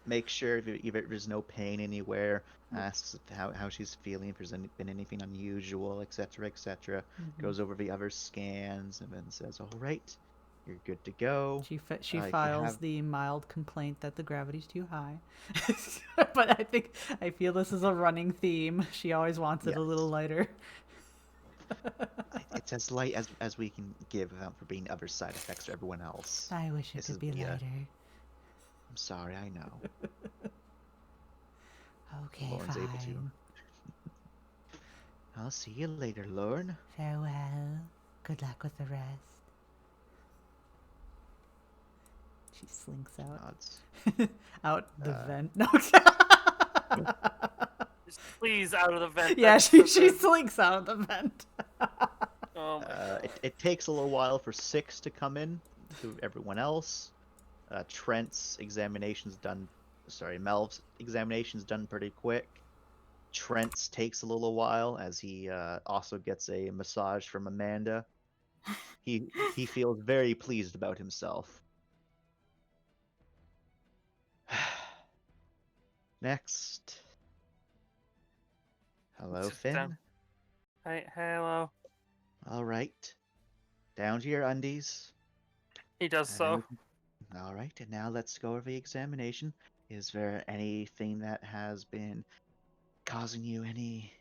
Make sure if there's no pain anywhere. Asks how she's feeling, if there's been anything unusual, etc., etc. Mhm. Goes over the other scans and then says, "All right, you're good to go." She you files have- the mild complaint that the gravity's too high. But I feel this is a running theme. She always wants it a little Yes. lighter. It's as light as we can give without for being other side effects to everyone else. I wish it This could is be the, lighter. I'm sorry, I know. Okay, Lauren's fine. able to. I'll see you later, Lauren. Farewell. Good luck with the rest. She slinks out. Nods. Out the Uh, vent. No. Just please out of the vent. Yeah, That's she so slinks out of the vent. good. Oh my It takes a little while for Six to come in to everyone else. Trent's examination's done. Sorry, Melv's examination's done pretty quick. Trent's takes a little while as he also gets a massage from Amanda. He feels very pleased about himself. Next. Hello, Sit Finn. down. Hi, hello. All right. Down to your undies. He does And so. everything- All right, and now let's go over the examination. Is there anything that has been causing you any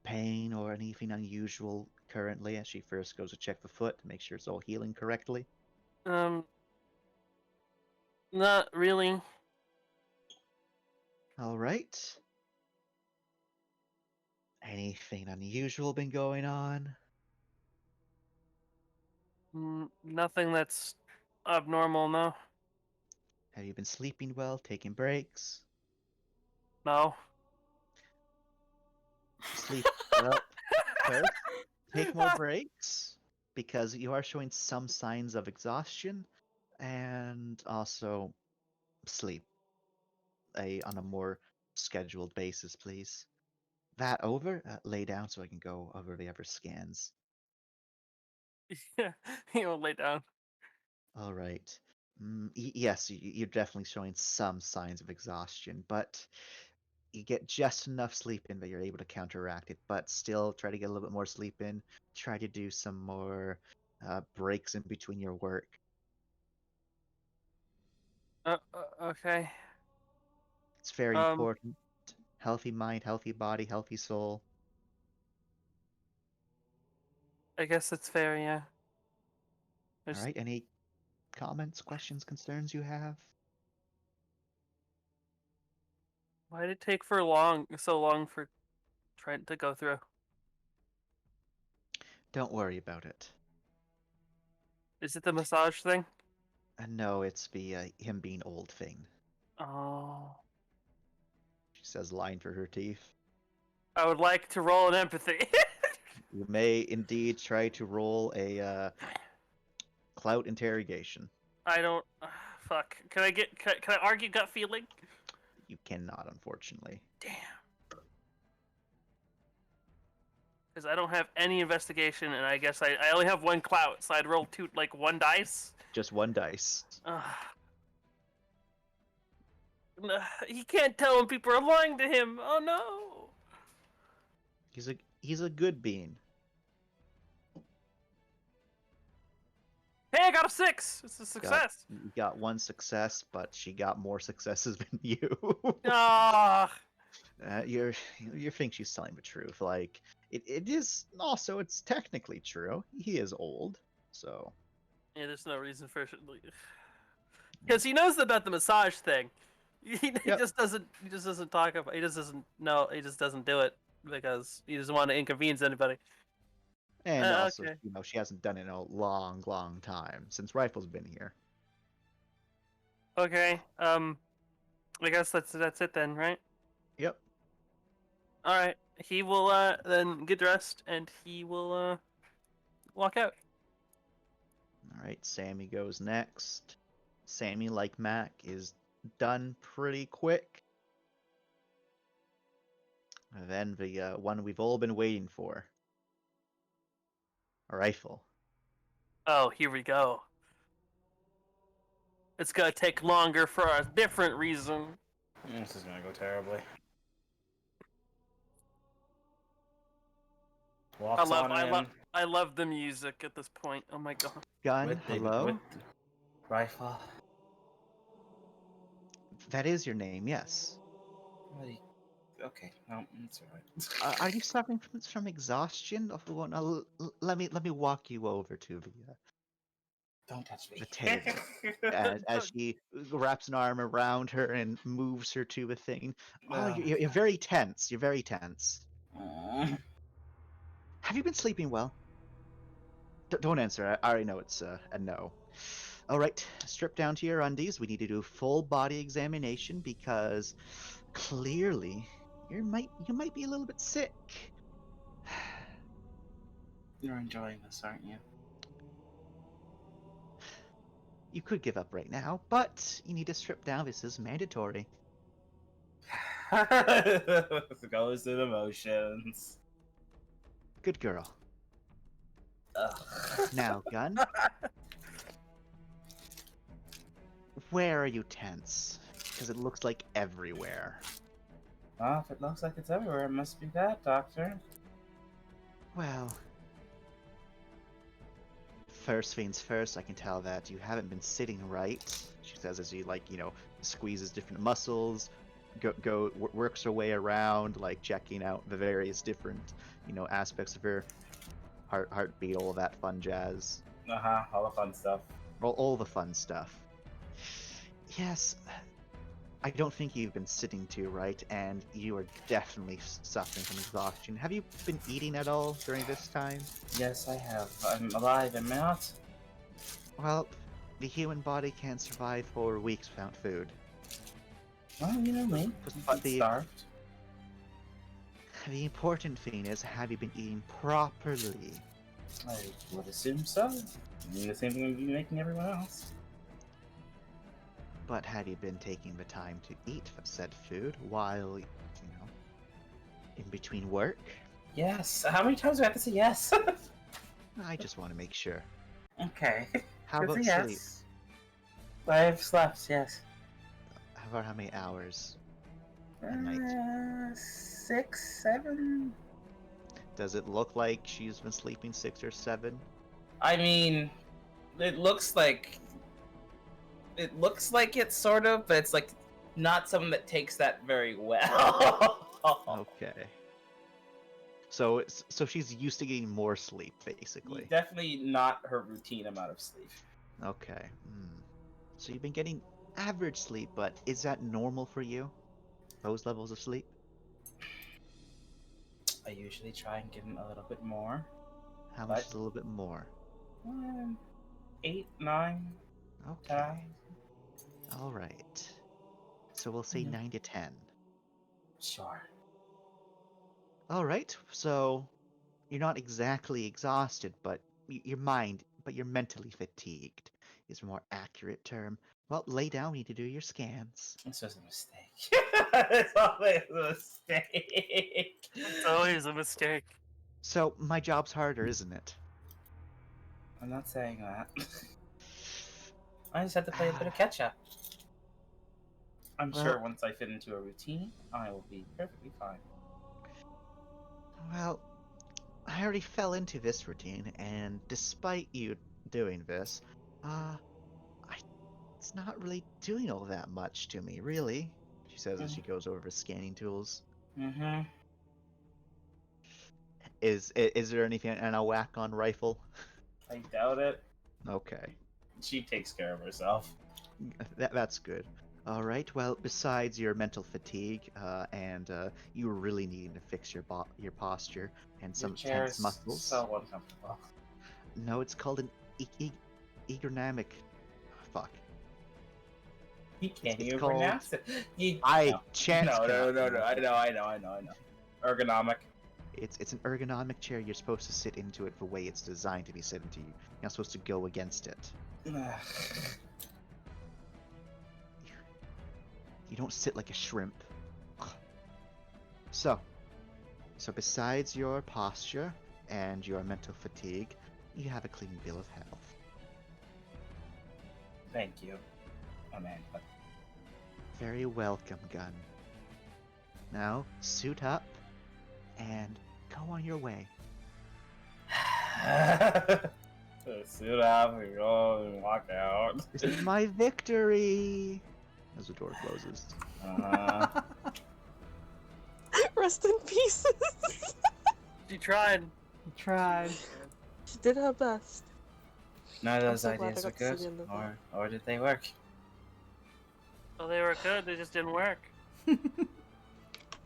pain or anything unusual currently? As she first goes to check the foot to make sure it's all healing correctly. Not really. All right. Anything unusual been going on? Nothing that's abnormal, no. Have you been sleeping well, taking breaks? No. Sleep well. First, take more breaks because you are showing some signs of exhaustion, and also sleep on a more scheduled basis, please. That over, lay down so I can go over the other scans. Yeah, he won't lay down. All right. Yes, you're definitely showing some signs of exhaustion, but you get just enough sleep in that you're able to counteract it. But still, try to get a little bit more sleep in. Try to do some more breaks in between your work. Okay. It's very Um, important. Healthy mind, healthy body, healthy soul. I guess that's fair, yeah. All right. Any comments, questions, concerns you have? Why did it take so long for Trent to go through? Don't worry about it. Is it the massage thing? No, it's the him being old thing. Oh. She says, lying through her teeth. I would like to roll an empathy. You may indeed try to roll a clout interrogation. I don't. Fuck. Can I argue gut feeling? You cannot, unfortunately. Damn. Because I don't have any investigation, and I guess I only have one clout, so I'd roll one dice. Just one dice. He can't tell when people are lying to him. Oh no. He's a good being. Hey, I got a 6. It's a success. You got one success, but she got more successes than you. Ah. you think she's telling the truth. Like it is also it's technically true. He is old, so Yeah, there's no reason for because he knows about the massage thing. He Yep. just doesn't. He just doesn't talk about. He just doesn't know. He just doesn't do it because he doesn't want to inconvenience anybody. and also Okay. she hasn't done it in a long time since Rifle's been here. Okay. I guess that's it then, right? Yep. All right. He will then get dressed and he will walk out. All right, Sammy goes next. Sammy, like Mac, is done pretty quick. And then the one we've all been waiting for. Rifle. Oh, here we go. It's gonna take longer for a different reason. This is gonna go terribly. Walks on in I love the music at this point. Oh my god. Gun, with the hello? Rifle. That is your name, yes. Okay, no, it's alright. Are you suffering from exhaustion? Well, no, let me walk you over to Don't touch me. the table. As she wraps an arm around her and moves her to the thing. Oh, you're very tense. You're very tense. Have you been sleeping well? Don't answer. I already know it's a no. All right, strip down to your undies. We need to do a full body examination because clearly you might be a little bit sick. You're enjoying this, aren't you? You could give up right now, but you need to strip down. This is mandatory. Goes through the motions. Good girl. Ugh. Now, Gun. Where are you tense? Because it looks like everywhere. Well, if it looks like it's everywhere, it must be that, Doctor. Well, first things first, I can tell that you haven't been sitting right. She says as she, squeezes different muscles, works her way around, checking out the various different, aspects of her heartbeat, all that fun jazz. All the fun stuff. All the fun stuff. Yes, I don't think you've been sitting too right, and you are definitely suffering from exhaustion. Have you been eating at all during this time? Yes, I have. I'm alive, am I not? Well, the human body can't survive for weeks without food. Well, you know me. But I'm the- starved. The important thing is, have you been eating properly? I would assume so. I mean, the same thing would be making everyone else. But have you been taking the time to eat said food while, in between work? Yes. How many times do I have to say yes? I just want to make sure. Okay. How Good about for sleep? yes. I've slept, yes. How many hours a night? 6, 7. Does it look like she's been sleeping 6 or 7? I mean, it looks like it's sort of, but it's not someone that takes that very well. Okay. So she's used to getting more sleep, basically. Definitely not her routine amount of sleep. Okay. So you've been getting average sleep, but is that normal for you? Those levels of sleep? I usually try and give him a little bit more. How much But- is a little bit more? 8, 9, Okay. 10. All right. So we'll say Yeah. 9 to 10. Sure. All right. So you're not exactly exhausted, but you're mentally fatigued is a more accurate term. Well, lay down. We need to do your scans. This was a mistake. It's always a mistake. It's always a mistake. So my job's harder, isn't it? I'm not saying that. I just have to play a bit of catch up. I'm sure Well- once I fit into a routine, I will be perfectly fine. Well, I already fell into this routine, and despite you doing this, it's not really doing all that much to me, really. She says as she goes over the scanning tools. Mm-hmm. Is there anything in a whack on rifle? I doubt it. Okay, She takes care of herself. that's good. All right. Well, besides your mental fatigue, and you really needing to fix your posture and some Your chair tense is muscles. so uncomfortable. No, it's called an ergonomic. Fuck. He can't it's even called- pronounce it. Chance No. cannot I pronounce know. Ergonomic. It's an ergonomic chair. You're supposed to sit into it the way it's designed to be sit into. You're not supposed to go against it. You don't sit like a shrimp. So besides your posture and your mental fatigue, you have a clean bill of health. Thank you, Amanda. Very welcome, Gun. Now, suit up and go on your way. Suit up and go and walk out. This is my victory! As the door closes. Rest in peace. She tried. He tried. She did her best. None of I'm those so glad I ideas were got to see good, the end of that. or did they work? Well, they were good. They just didn't work.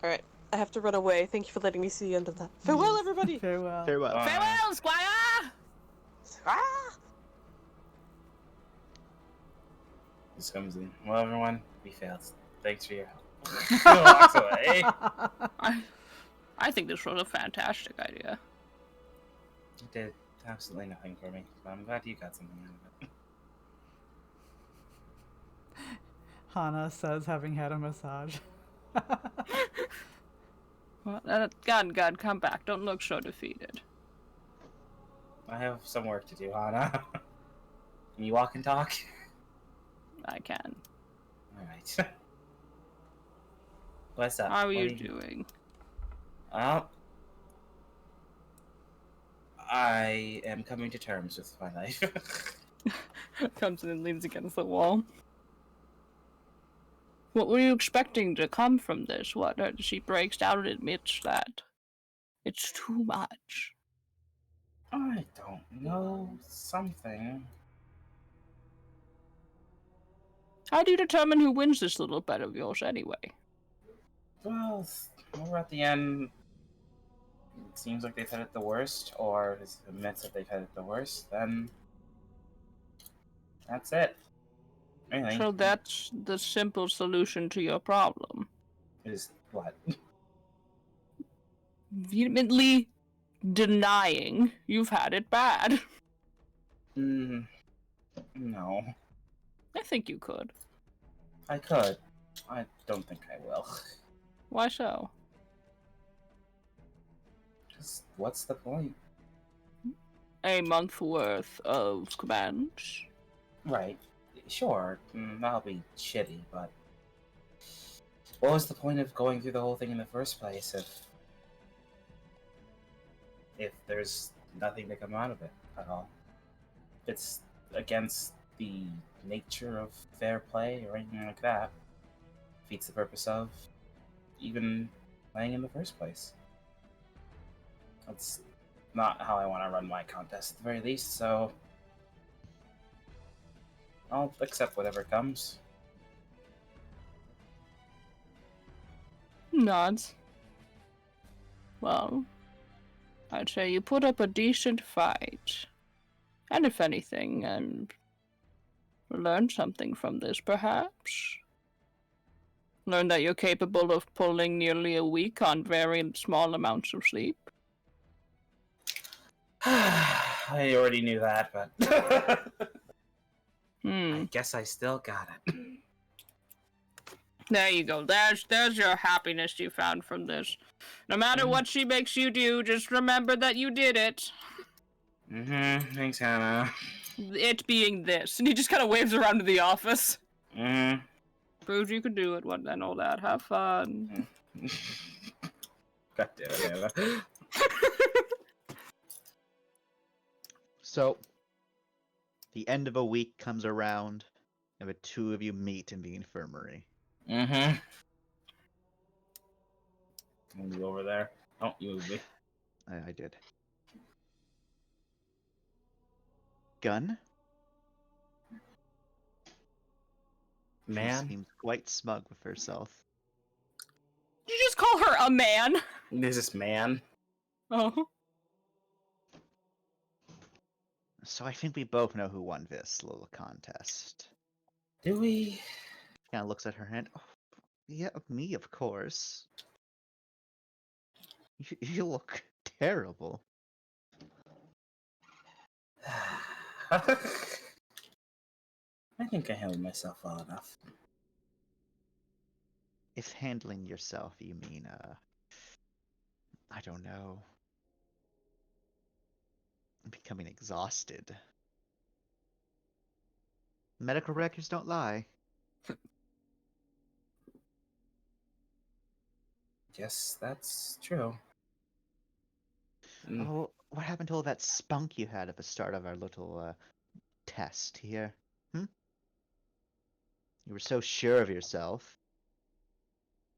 Alright, I have to run away. Thank you for letting me see the end of that. Farewell, everybody! Farewell. Farewell. Bye. Farewell, Squire! Ah! This comes in. Well, everyone, we failed. Thanks for your help. Walks away. I think this was a fantastic idea. It did absolutely nothing for me, but I'm glad you got something out of it. Hana says, having had a massage. Well, God, come back. Don't look so defeated. I have some work to do, Hana. Can you walk and talk? I can. Alright. What's up? How are What you doing? Well, I am coming to terms with my life. Comes in and leans against the wall. What were you expecting to come from this? What? She breaks down and admits that it's too much. I don't know. Something. How do you determine who wins this little bet of yours anyway? Well, we're at the end. It seems like they've had it the worst, or admits that they've had it the worst, then that's it. Really. So that's the simple solution to your problem. Is what? Vehemently denying you've had it bad. No. I think you could. I could. I don't think I will. Why so? Just, what's the point? A month worth of commands. Right. Sure, that'll be shitty, but what was the point of going through the whole thing in the first place if there's nothing to come out of it at all? It's against the nature of fair play or anything like that. Defeats the purpose of even playing in the first place. That's not how I want to run my contest at the very least, so I'll accept whatever comes. Nods. Well, I'd say you put up a decent fight. And if anything, and learn something from this, perhaps. Learn that you're capable of pulling nearly a week on very small amounts of sleep. I already knew that, but I guess I still got it. There you go. There's your happiness you found from this. No matter what she makes you do, just remember that you did it. Thanks, Hannah. It being this. And he just kind of waves around to the office. Mm-hmm. Proves you could do it, what and all that. Have fun. God damn it, Hannah. So, the end of a week comes around, and the two of you meet in the infirmary. When you over there, don't you move me. I did. Gun? She Man, seems quite smug with herself. Did you just call her a man? there's this man. Oh. So I think we both know who won this little contest. Do we? Kind of looks at her hand. Oh, yeah, me, of course. You look terrible. I think I handled myself well enough. If handling yourself, you mean, I don't know. Becoming exhausted. Medical records don't lie. Yes, that's true. Mm, Oh, what happened to all that spunk you had at the start of our little, test here? Hmm? You were so sure of yourself.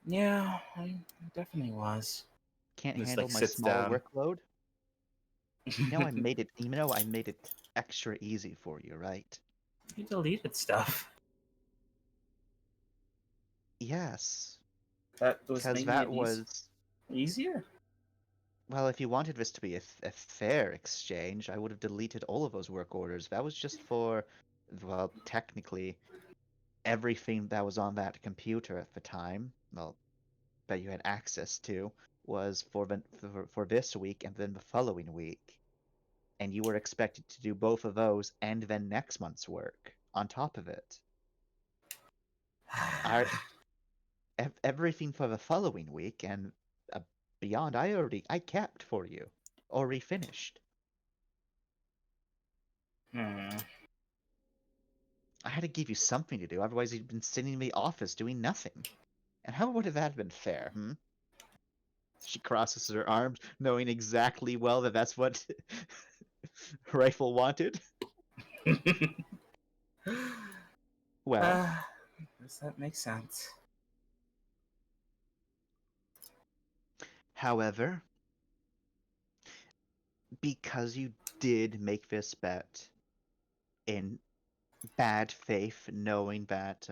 yeah, I definitely was. Can't Just, handle like, my sits small down. workload? You know I made it. You know I made it extra easy for you, right? You deleted stuff. Yes, That was because making that it was. easier. Well, if you wanted this to be a fair exchange, I would have deleted all of those work orders. That was just for, well, technically, everything that was on that computer at the time, well, that you had access to, was for this week and then the following week. And you were expected to do both of those and then next month's work on top of it. Everything for the following week and beyond, I kept for you, already finished. Hmm. I had to give you something to do, otherwise you'd been sitting in the office doing nothing. And how would have that been fair, hmm? She crosses her arms, knowing exactly well that that's what Rifle wanted. Well, Does that make sense? however, because you did make this bet in bad faith, knowing that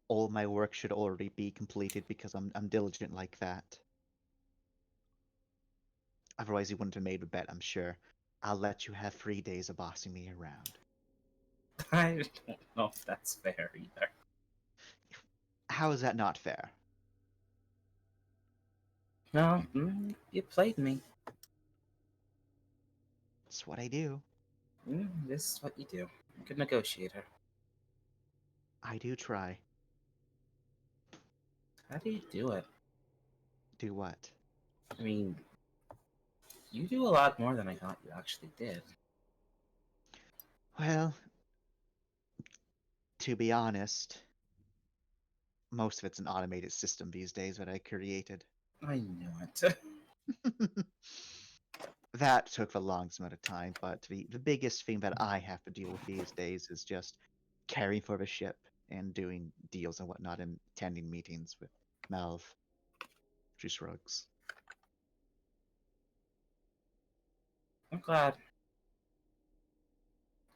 all my work should already be completed because I'm diligent like that. Otherwise, you wouldn't have made the bet, I'm sure. I'll let you have 3 days of bossing me around. I don't know if that's fair either. How is that not fair? No, you played me. It's what I do. This is what you do. You're a good negotiator. I do try. How do you do it? Do what? I mean, you do a lot more than I thought you actually did. Well, to be honest, most of it's an automated system these days that I created. I knew it. That took the longest amount of time, but the biggest thing that I have to deal with these days is just caring for the ship and doing deals and whatnot and attending meetings with Malv. She shrugs. I'm glad.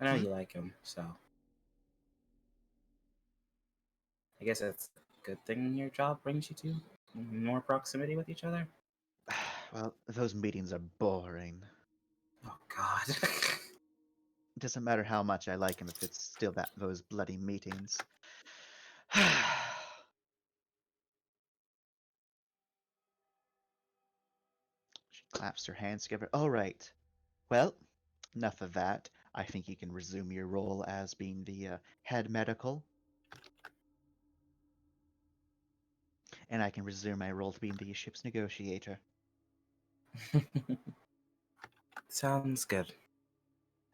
I know Hmm? you like him, so. I guess that's a good thing your job brings you to more proximity with each other. Well, those meetings are boring. Oh God. It doesn't matter how much I like him if it's still those bloody meetings. She claps her hands together. All right. Well, enough of that. I think you can resume your role as being the head medical. And I can resume my role to being the ship's negotiator. Sounds good.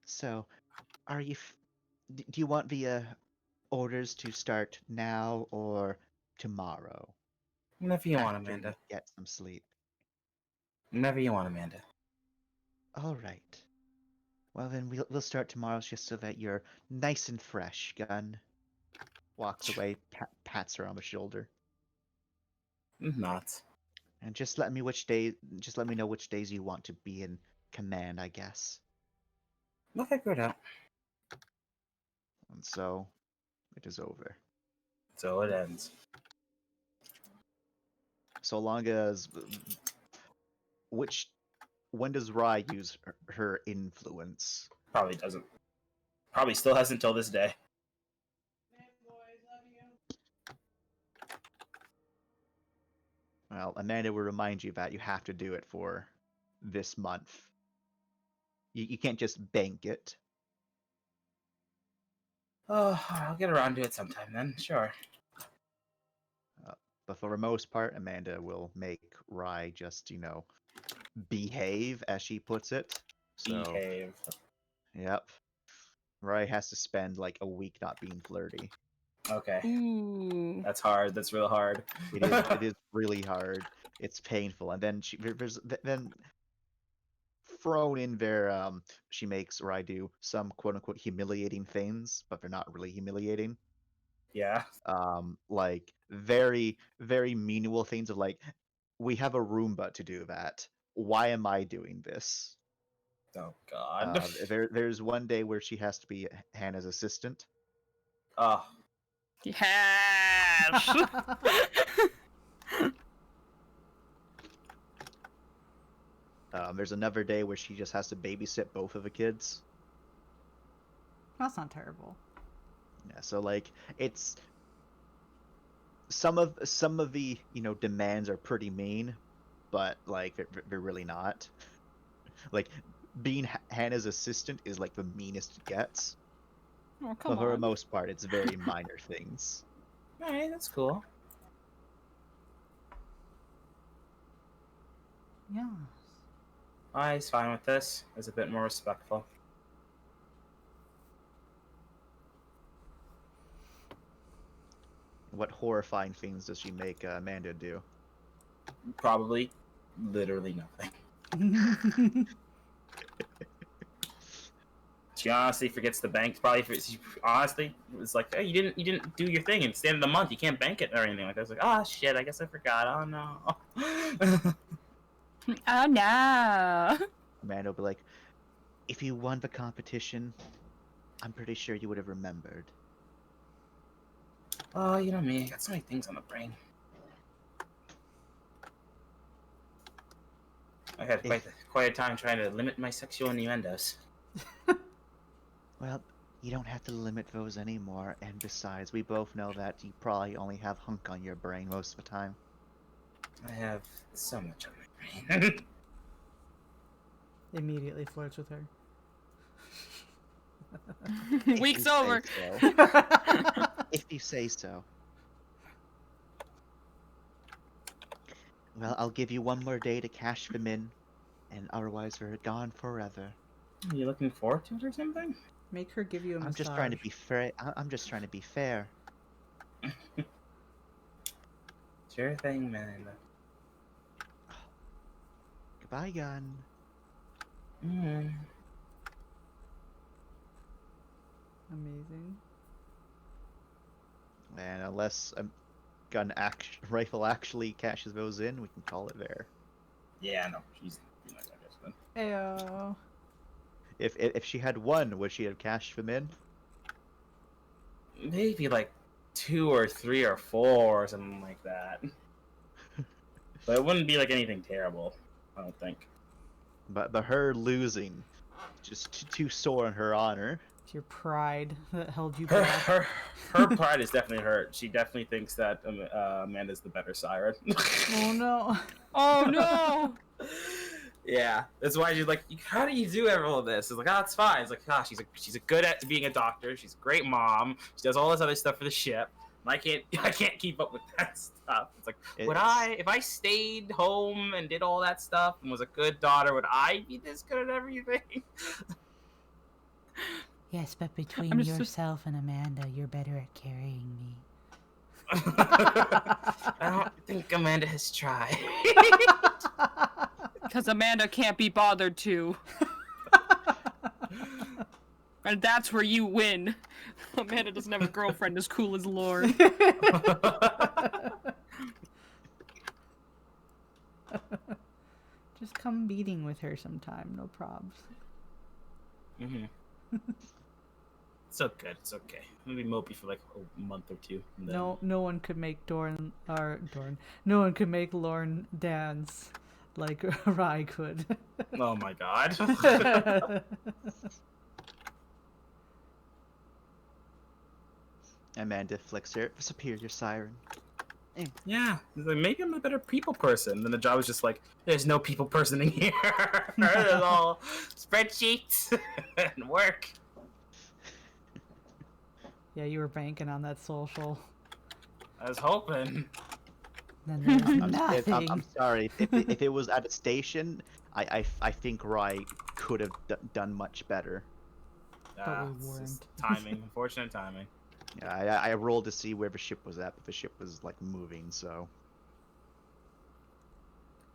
So, are you? Do you want the orders to start now or tomorrow? Whenever you want, After you Amanda. get some sleep. Whenever you want, Amanda. All right. Well, then we'll start tomorrow just so that you're nice and fresh. Gun walks away, pats her on the shoulder. Not. And just let me know which days you want to be in command, I guess. We'll figure it out. And so, it is over. So it ends. So long as when does Rai use her influence? Probably doesn't. Probably still has until this day. Well, Amanda will remind you that you have to do it for this month. You can't just bank it. Oh, I'll get around to it sometime then. Sure. But for the most part, Amanda will make Rai just, behave, as she puts it. So, Behave. yep. Rai has to spend like a week not being flirty. Okay. Ooh. That's hard. That's real hard. It is really hard. It's painful. And then then thrown in there, she makes Rai do some quote unquote humiliating things, but they're not really humiliating. Yeah. Like very, very menial things of like, we have a Roomba to do that. Why am I doing this? Oh God. There's one day where she has to be Hannah's assistant. Oh. Yes. There's another day where she just has to babysit both of the kids. That's not terrible. Yeah, so like it's some of the demands are pretty mean, but like they're really not. Like being Hannah's assistant is like the meanest it gets. Oh, come But for the on. most part, it's very minor things. Alright, that's cool. Yeah. He's fine with this. He's a bit more respectful. What horrifying things does she make Amanda do? Probably, literally nothing. She honestly forgets the bank. She honestly was like, "Hey, you didn't do your thing. And it's the end of the month. You can't bank it or anything like that." I was like, "Oh shit, I guess I forgot. Oh no." Oh no. Amanda will be like, if you won the competition, I'm pretty sure you would have remembered. Oh, you know me. I got so many things on the brain. I had quite a time trying to limit my sexual innuendos. Well, you don't have to limit those anymore, and besides, we both know that you probably only have hunk on your brain most of the time. I have so much on my brain. Immediately flirts with her. Week's If you over. say so. If you say so. Well, I'll give you one more day to cash them in, and otherwise they're gone forever. Are you looking forward to it or something? Make her give you a I'm massage. just trying to be fair. I'm just trying to be fair. Sure thing, man. Goodbye, gun. Mm. Amazing. And unless a rifle actually cashes those in, we can call it there. Yeah, no, she's not that good. Ayo. If she had one, would she have cashed them in? Maybe like 2 or 3 or 4 or something like that. But it wouldn't be like anything terrible, I don't think. But her losing, just too sore on her honor. It's your pride that held you Her back. her pride is definitely hurt. She definitely thinks that Amanda's the better siren. Oh no. Oh no. Yeah, that's why she's like, how do you do all of this? It's like, oh, it's fine. It's like, ah, she's a good at being a doctor. She's a great mom. She does all this other stuff for the ship. And I can't keep up with that stuff. It's like, if I stayed home and did all that stuff and was a good daughter, would I be this good at everything? Yes, but between I'm just- yourself and Amanda, you're better at carrying me. I don't think Amanda has tried. Because Amanda can't be bothered to. And that's where you win. Amanda doesn't have a girlfriend as cool as Lord. Just come meeting with her sometime, no probs. Mm-hmm. It's so good. It's okay. I'm gonna be mopey for like a month or two. And then... No one could make no one could make Lorne dance like Rai could. Oh my god. Amanda flicks her superior siren. Yeah, he's like, maybe I'm a better people person. And then the job was just like, there's no people person in here. There's all spreadsheets and work. Yeah, you were banking on that social. I was hoping. Then there's I'm nothing. sorry. If it was at a station, I think Rai could have done much better. But we It's just weren't. timing, unfortunate timing. Yeah, I rolled to see where the ship was at, but the ship was like moving, so.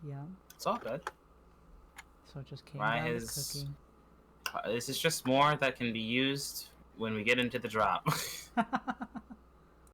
Yeah, It's all good. so it just came Rai down to has- cooking. This is just more that can be used when we get into the drop.